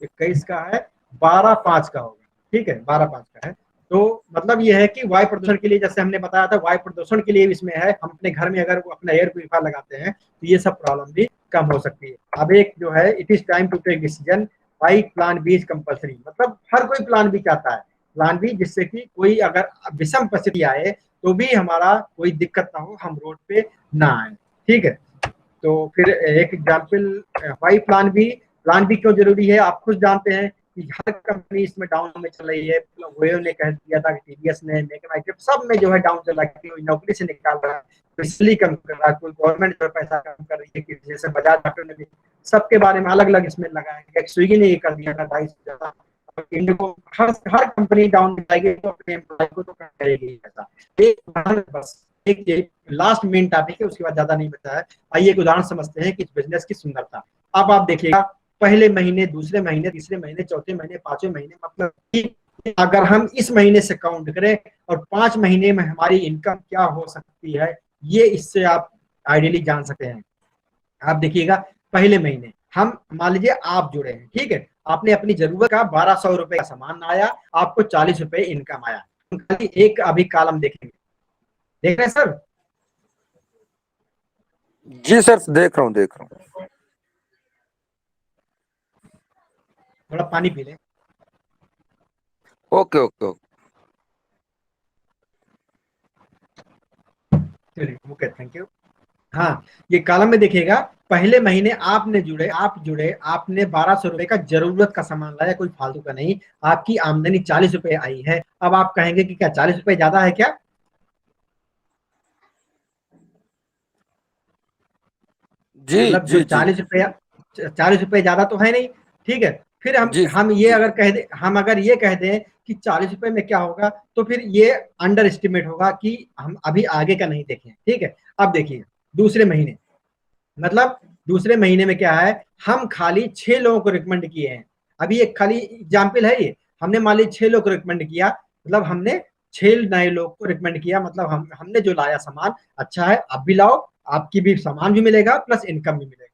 21 का है, 12/5 का होगा, ठीक है, 12/5 का है। तो मतलब ये है कि वायु प्रदूषण के लिए, जैसे हमने बताया था, वायु प्रदूषण के लिए इसमें है, हम अपने घर में अगर वो अपना एयर प्यूरिफायर लगाते हैं तो ये सब प्रॉब्लम भी कम हो सकती है। अब एक जो है, it is time to take decision, why plan B is compulsory. मतलब हर कोई प्लान बी चाहता है, प्लान बी, जिससे कि कोई अगर विषम परिस्थिति आए तो भी हमारा कोई दिक्कत ना हो, हम रोड पे ना आए, ठीक है। तो फिर एक example, why plan B, plan B क्यों जरूरी है आप खुद जानते हैं कि हर कंपनी इसमें डाउन में चल रही है। वेव ने कह दिया था कि टीवीएस ने, मेकन, सब में जो है डाउन चल रहा है, कोई नौकरी से निकाल रहा है, इसलिए कम कर रहा है, कोई गवर्नमेंट जो पैसा कम कर रही है, जैसे बजाज ऑटो ने भी, सबके बारे में अलग अलग इसमें लगाया। स्विगी ने ये कर दिया था 2.5 इंडिको, हर कंपनी डाउन में जाएगी तो अपने एम्प्लॉय को तो करेगी ऐसा। एक बस एक लास्ट मेन टॉपिक है, उसके बाद ज्यादा नहीं बचा है। आइए एक उदाहरण समझते हैं कि इस बिजनेस की सुंदरता। अब आप देखिएगा, पहले महीने, दूसरे महीने, तीसरे महीने, चौथे महीने, 5वें महीने, मतलब कि अगर हम इस महीने से काउंट करें और 5 महीने में हमारी इनकम क्या हो सकती है, ये इससे आप आइडियली जान सकते हैं। आप देखिएगा, पहले महीने हम मान लीजिए आप जुड़े हैं, ठीक है, आपने अपनी जरूरत का 1200 रुपए का सामान आया, आपको 40 रुपए इनकम आया। एक अभी कॉलम देखेंगे, देख रहे हैं सर? जी सर, देख रहा हूँ देख रहा हूँ। थोड़ा पानी पी लें। Okay okay okay. चलिए, ओके, थैंक यू। हाँ, ये कॉलम में देखिएगा, पहले महीने आपने जुड़े, आपने 1200 रुपए का जरूरत का सामान लाया, कोई फालतू का नहीं, आपकी आमदनी 40 रुपए आई है। अब आप कहेंगे कि क्या 40 रुपए ज्यादा है क्या? जी मतलब जो जी जी 40 रुपए ज्यादा तो है नहीं, ठीक है। फिर जी हम ये जी। अगर कह दे, हम अगर ये कह दें कि 40 रुपए में क्या होगा, तो फिर ये अंडर एस्टिमेट होगा कि हम अभी आगे का नहीं देखें, ठीक है। अब देखिए दूसरे महीने, मतलब दूसरे महीने में क्या है, हम खाली 6 लोगों को रिकमेंड किए हैं। अभी एक खाली एग्जाम्पल है ये, हमने मान ली 6 लोग को रिकमेंड किया, मतलब हमने 6 नए लोग को रिकमेंड किया, मतलब हमने जो लाया सामान अच्छा है, आप भी लाओ, आपकी भी सामान भी मिलेगा प्लस इनकम भी मिलेगा।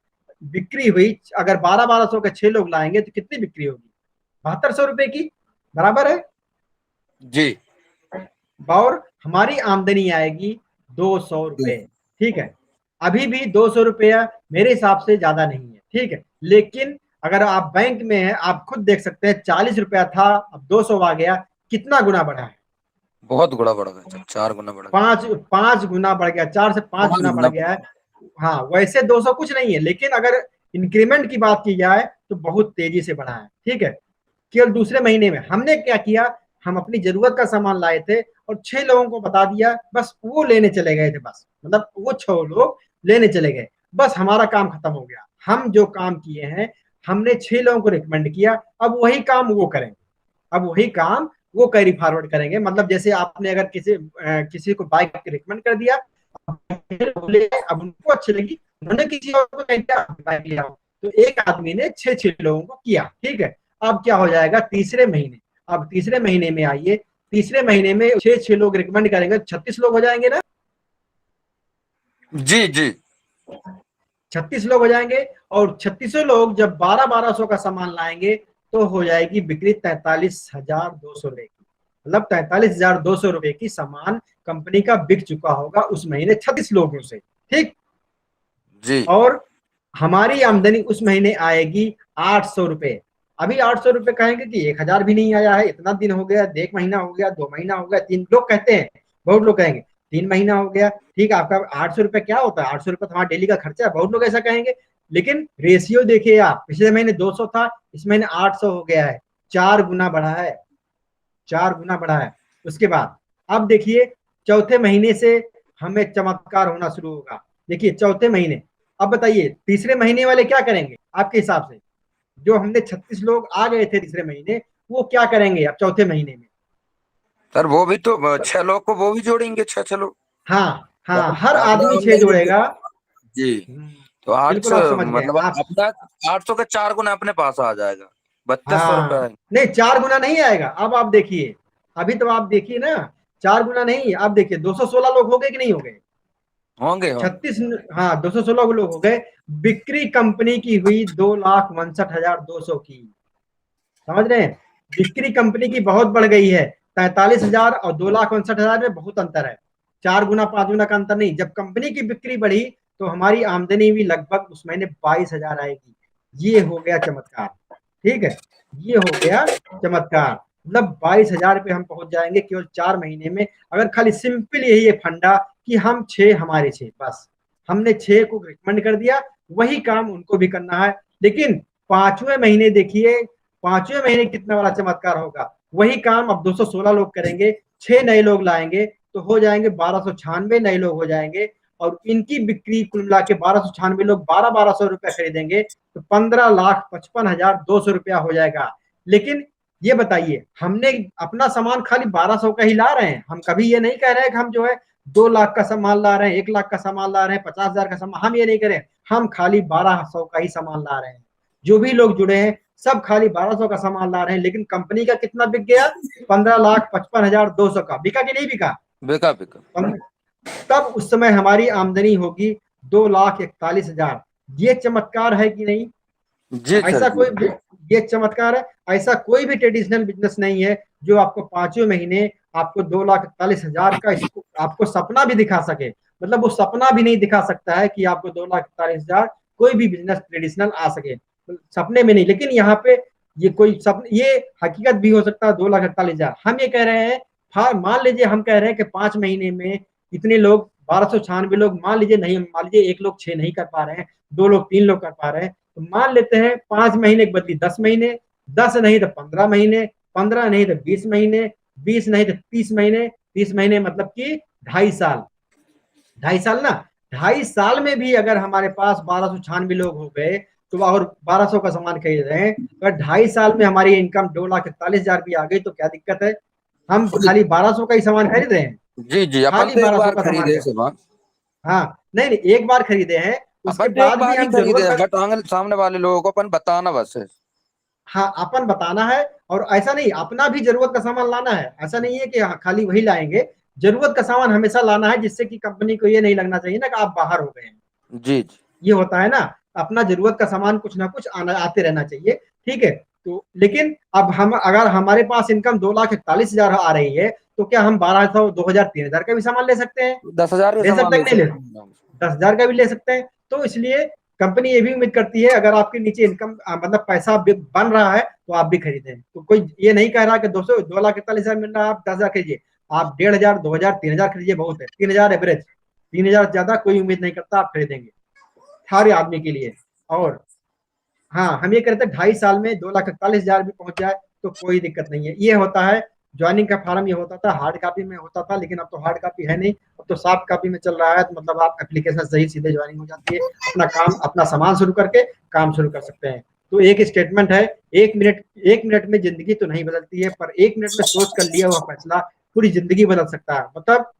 बिक्री हुई, अगर 1200 के 6 लोग लाएंगे तो कितनी बिक्री होगी? 7200 रुपए की, बराबर है। जी और हमारी आमदनी आएगी 200 रुपए, ठीक है। अभी भी 200 रुपया मेरे हिसाब से ज्यादा नहीं है, ठीक है, लेकिन अगर आप बैंक में हैं, आप खुद देख सकते हैं, 40 रुपया था, अब 200 आ गया, कितना गुना बढ़ा है? बहुत गुना बढ़ गया सर, 4 गुना बढ़ गया। पांच पांच गुना बढ़ गया, 4 से 5 गुना बढ़ 5 गुना गया है। हाँ, वैसे 200 कुछ नहीं है, लेकिन अगर इंक्रीमेंट की बात की जाए तो बहुत तेजी से बढ़ा है, ठीक है। केवल दूसरे महीने में हमने क्या किया, हम अपनी जरूरत का सामान लाए थे और 6 लोगों को बता दिया, बस वो लेने चले गए थे, बस मतलब वो 6 लोग लेने चले गए, बस हमारा काम खत्म हो गया। हम जो काम किए हैं, हमने 6 लोगों को रिकमेंड किया, अब वही काम वो करेंगे, अब वही काम वो कैरी फॉरवर्ड करेंगे। मतलब जैसे आपने अगर किसी को बाइक रिकमेंड कर दिया, अब उनको अच्छी लगी, उन्होंने किसी और को कह दिया बाइक ले आओ, तो एक आदमी ने 6 लोगों को किया, ठीक है। अब क्या हो जाएगा तीसरे महीने, अब तीसरे महीने में आइए, तीसरे महीने में 6 लोग रिकमेंड करेंगे, 36 लोग हो जाएंगे ना। जी जी 36 लोग हो जाएंगे, और 36 लोग जब 1200 का सामान लाएंगे तो हो जाएगी बिक्री 43,200 रुपए की। मतलब 43,200 रुपए की सामान कंपनी का बिक चुका होगा उस महीने 36 लोगों से। ठीक। जी। और हमारी आमदनी उस महीने आएगी 800 रुपए। अभी 800 रुपए कहेंगे कि 1,000 भी नहीं आया है, इतना दिन हो गया, 1 महीना हो गया, 2 महीना हो गया, 3 लोग कहते हैं, बहुत लोग कहेंगे 3 महीना हो गया। ठीक है, आपका 800 रुपए क्या होता है, 800 रुपए तो हमारा डेली का खर्चा है, बहुत लोग ऐसा कहेंगे। लेकिन रेशियो देखिए आप, पिछले महीने 200 था, इस महीने 800 हो गया है, 4 गुना बढ़ा है, 4 गुना बढ़ा है। उसके बाद अब देखिए चौथे महीने से हमें चमत्कार होना शुरू होगा। देखिए चौथे महीने, अब बताइए तीसरे महीने वाले क्या करेंगे आपके हिसाब से? जो हमने 36 लोग आ गए थे तीसरे महीने, वो क्या करेंगे अब चौथे महीने में? सर वो भी तो 6 लोग को वो भी जोड़ेंगे, 6 6 लोग। हाँ हाँ, मतलब हर अपना आदमी छह आमदनी जोड़ेगा। जी। तो आठ बिल्कुल सौ आप समझ गए मतलब आप। अपना 800 का 4 गुना अपने पास आ जाएगा, 3200 रुपए हाँ, नहीं 4 गुना नहीं आएगा। अब आप देखिए, अभी तो आप देखिए ना, 4 गुना नहीं, अब देखिए 216 लोग हो गए कि नहीं हो गए? होंगे होंगे। 36, हाँ 216 लोग हो गए। बिक्री कंपनी की हुई 2,62,200 की। समझ रहे हैं? बिक्री कंपनी की बहुत बढ़ गई है। 43,000 और 2,62,000 में बहुत अंतर है। 4 गुना 5 गुना का अंतर नहीं। जब कंपनी की बिक्री बढ़ी तो हमारी आमदनी भी लगभग उस महीने 22,000 आएगी। ये हो गया चमत्कार। ठीक है, ये हो गया चमत्कार। मतलब 22,000 पे हम पहुंच जाएंगे केवल 4 महीने में, अगर खाली सिंपल यही है फंडा कि हम छह हमारे छह, बस हमने छह को रिकमेंड कर दिया, वही काम उनको भी करना है। लेकिन 5वें महीने देखिए, 5वें महीने कितना बड़ा चमत्कार होगा। वही काम अब 216 लोग करेंगे, छह नए लोग लाएंगे तो हो जाएंगे 1296 नए लोग हो जाएंगे। और इनकी बिक्री कुल मिला के 1296 लोग 12,1200 रुपया खरीदेंगे तो 15,55,200 रुपया हो जाएगा। लेकिन ये बताइए, हमने अपना सामान खाली 1200 का ही ला रहे हैं, हम कभी ये नहीं कह रहे हैं कि हम जो है 2 लाख का सामान ला रहे हैं, 1 लाख का सामान ला रहे हैं, 50,000 का सामान, हम ये नहीं करें। हम खाली 1200 का ही सामान ला रहे हैं। जो भी लोग जुड़े हैं सब खाली 1200 का सामान ला रहे हैं, लेकिन कंपनी का कितना बिक गया? 15,55,200 का बिका कि नहीं बिका? बिका बिका। तब उस समय हमारी आमदनी होगी 2,41,000। ये चमत्कार है कि नहीं? जी सर ऐसा जी। कोई, ये चमत्कार है। ऐसा कोई भी ट्रेडिशनल बिजनेस नहीं है जो आपको 5वें महीने आपको 2,41,000 का, इसको आपको सपना भी दिखा सके। मतलब वो सपना भी नहीं दिखा सकता है कि आपको 2,41,000 कोई भी बिजनेस ट्रेडिशनल आ सके, सपने में नहीं। लेकिन यहाँ पे ये कोई सपन, ये हकीकत भी हो सकता है 2,41,000। हम ये कह रहे हैं, हाँ मान लीजिए हम कह रहे हैं कि 5 महीने में इतने लोग, 1296 लोग, मान लीजिए नहीं, मान लीजिए एक लोग 6 नहीं कर पा रहे हैं, 2 लोग 3 लोग कर पा रहे हैं, तो मान लेते हैं 5 महीने के बदले 10 महीने, 10 नहीं तो 15 महीने, 15 नहीं तो 20 महीने, 20 नहीं तो 30 महीने, 30 महीने मतलब कि 2.5 साल। 2.5 साल ना, 2.5 साल में भी अगर हमारे पास 1296 लोग हो गए तो, और 1200 का सामान खरीद रहे हैं, अगर 2.5 साल में हमारी इनकम 2,41,000 भी आ गई तो क्या दिक्कत है? हम खाली 1200 का ही सामान खरीद रहे हैं, जी जी अपन खाली तो एक 1200 बार का सामान खरीदे खरीद। सामान। हाँ, नहीं नहीं, एक बार खरीदे हैं, उसके अपन तो एक बाद भी बार ही हम जरूरत खरीदे, का, बट आगे सामने वाले लोगों को अपन बताना बस है। हाँ अपन बताना है। और ऐसा नहीं, अपना भी जरूरत का सामान लाना है, ऐसा नहीं है कि हाँ, खाली वही लाएंगे। जरूरत का सामान हमेशा लाना है, जिससे कि कंपनी को ये नहीं लगना चाहिए ना कि आप बाहर हो गए हैं। जी जी ये होता है ना, अपना जरूरत का सामान कुछ ना कुछ आना, आते रहना चाहिए। ठीक है। तो लेकिन अब हम, अगर हमारे पास इनकम 2,41,000 आ रही है तो क्या हम 1200, 2,000, 3,000 का भी सामान ले सकते हैं? 10,000 का ले सामान सकते हैं ले कि नहीं ले? सकते हैं। 10,000 का भी ले सकते हैं। तो इसलिए कंपनी ये भी उम्मीद करती है, अगर आपके नीचे इनकम मतलब पैसा बन रहा है तो आप भी खरीदें। तो कोई ये नहीं कह रहा कि 2,41,000 मिल रहा है आप 10,000 खरीदिए। आप 1,500, 2,000, 3,000 खरीदिए, बहुत है 3,000 एवरेज। 3,000 ज्यादा कोई उम्मीद नहीं करता आप खरीदेंगे हर आदमी के लिए। और हाँ, हम ये कहते हैं 2.5 साल में 2,41,000 भी पहुंच जाए तो कोई दिक्कत नहीं है। ये होता है ज्वाइनिंग का फार्म, ये होता था हार्ड कॉपी में होता था, लेकिन अब तो हार्ड कॉपी है नहीं, अब तो सॉफ्ट कॉपी में चल रहा है। तो मतलब आप एप्लीकेशन सही सीधे ज्वाइनिंग हो जाती है, अपना काम, अपना सामान शुरू करके काम शुरू कर सकते हैं। तो एक स्टेटमेंट है, 1 मिनट, 1 मिनट में जिंदगी तो नहीं बदलती है, पर 1 मिनट में सोच कर लिया हुआ फैसला पूरी जिंदगी बदल सकता है। मतलब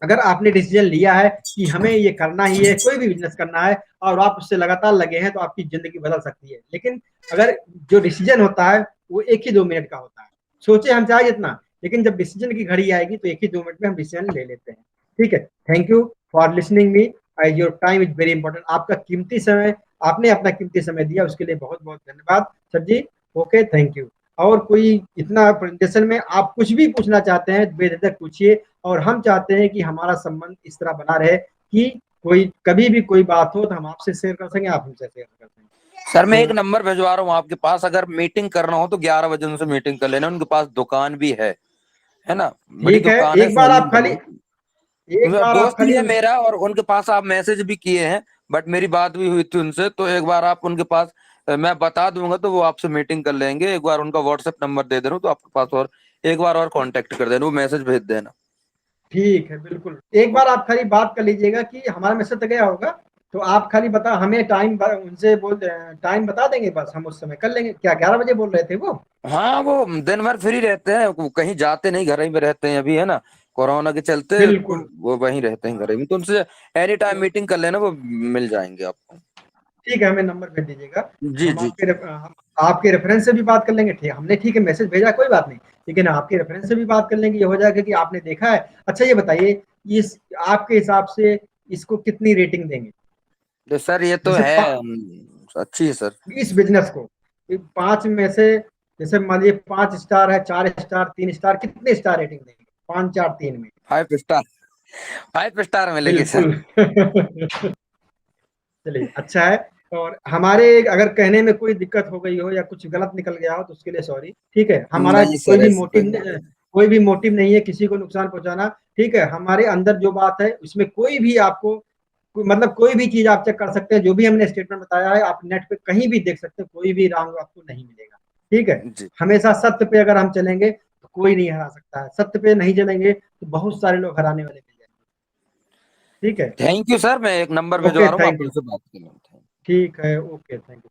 अगर आपने डिसीजन लिया है कि हमें ये करना ही है, कोई भी बिजनेस करना है, और आप उससे लगातार लगे हैं, तो आपकी जिंदगी बदल सकती है। लेकिन अगर जो डिसीजन होता है वो 1 ही 2 मिनट का होता है, सोचे हम चाहे जितना, लेकिन जब डिसीजन की घड़ी आएगी तो 1 ही 2 मिनट में हम डिसीजन ले लेते हैं। ठीक है, thank you for listening me. Your time is very important. आपका कीमती समय, आपने अपना कीमती समय दिया, उसके लिए बहुत बहुत धन्यवाद sir ji. Okay, thank you. और कोई इतना प्रेजेंटेशन में आप कुछ भी पूछना चाहते हैं बेझिझक पूछिए, और हम चाहते हैं कि हमारा संबंध इस तरह बना रहे कि कोई कभी भी कोई बात हो तो हम आपसे शेयर कर सकें, आप हमसे शेयर कर सकें। सर मैं एक तो नंबर भिजवा रहा हूँ आपके पास, अगर मीटिंग करना हो तो 11 बजे उनसे मीटिंग कर लेना, उनके पास दुकान भी है ना, बड़ी ठीक है, दुकान है, एक बार आप सोनी खाली, मोबाइल। एक बार आप दोस्त ही खाली है मेरा, और उनके पास आप मैसेज भी किए हैं, बट मेरी बात भी हुई थी उनसे, तो एक बार आप उनके पास, मैं बता दूंगा तो वो आपसे मीटिंग कर लेंगे। एक बार उनका व्हाट्सएप नंबर दे दे रहा हूँ तो आपके पास, और एक बार और कांटेक्ट कर देना, वो मैसेज भेज देना। ठीक है, बिल्कुल। एक बार आप खाली बात कर लीजिएगा कि हमारा मैसेज तो गया होगा, तो आप खाली बता हमें टाइम, उनसे बोल टाइम बता देंगे, बस हम उस समय कर लेंगे। क्या 11 बजे बोल रहे थे वो? हाँ वो दिन भर फ्री रहते हैं, वो कहीं जाते नहीं, घर ही में रहते हैं अभी, है ना, कोरोना के चलते, तो बिल्कुल। वो वहीं रहते हैं घर ही में, तो उनसे एनी टाइम तो मीटिंग कर लेना, वो मिल जाएंगे आपको। ठीक है, हमें नंबर भेज दीजिएगा। जी हम जी आपके हम आपके रेफरेंस से भी बात कर लेंगे। ठीक, हमने ठीक है मैसेज भेजा, कोई बात नहीं, लेकिन आपके रेफरेंस से भी बात कर लेंगे, ये हो जाएगा कि आपने देखा है। अच्छा ये बताइए, इस आपके हिसाब से इसको कितनी रेटिंग देंगे? तो सर ये तो जैसे है, अच्छी है सर। इस बिजनेस को 5 में से, जैसे मान लीजिए 5 स्टार है, 4 स्टार, 3 स्टार, कितने स्टार रेटिंग देंगे 5, 4, 3 में? 5 स्टार, 5 स्टार मिलेगी सर। बिल्कुल। चलिए अच्छा है। और हमारे अगर कहने में कोई दिक्कत हो गई हो या कुछ गलत निकल गया हो तो उसके लिए सॉरी। ठीक है, हमारा नहीं कोई सर, भी ऐसी कोई मोटिव बात नहीं। कोई भी मोटिव नहीं है किसी को नुकसान पहुंचाना। ठीक है, हमारे अंदर जो बात है उसमें कोई भी आपको मतलब कोई भी चीज आप चेक कर सकते हैं, जो भी हमने स्टेटमेंट बताया है आप नेट पे कहीं भी देख सकते हैं, कोई भी रॉन्ग आपको नहीं मिलेगा। ठीक है, जी, हमेशा सत्य पे अगर हम चलेंगे तो कोई नहीं हरा सकता है, सत्य पे नहीं चलेंगे तो बहुत सारे लोग हराने वाले मिल जाएंगे। ठीक है। थैंक यू सर, मैं एक नंबर भिजवा ओके, रहा हूँ, आप थैंक यू। उनसे बात कर लें। ठीक है, ओके, थैंक यू।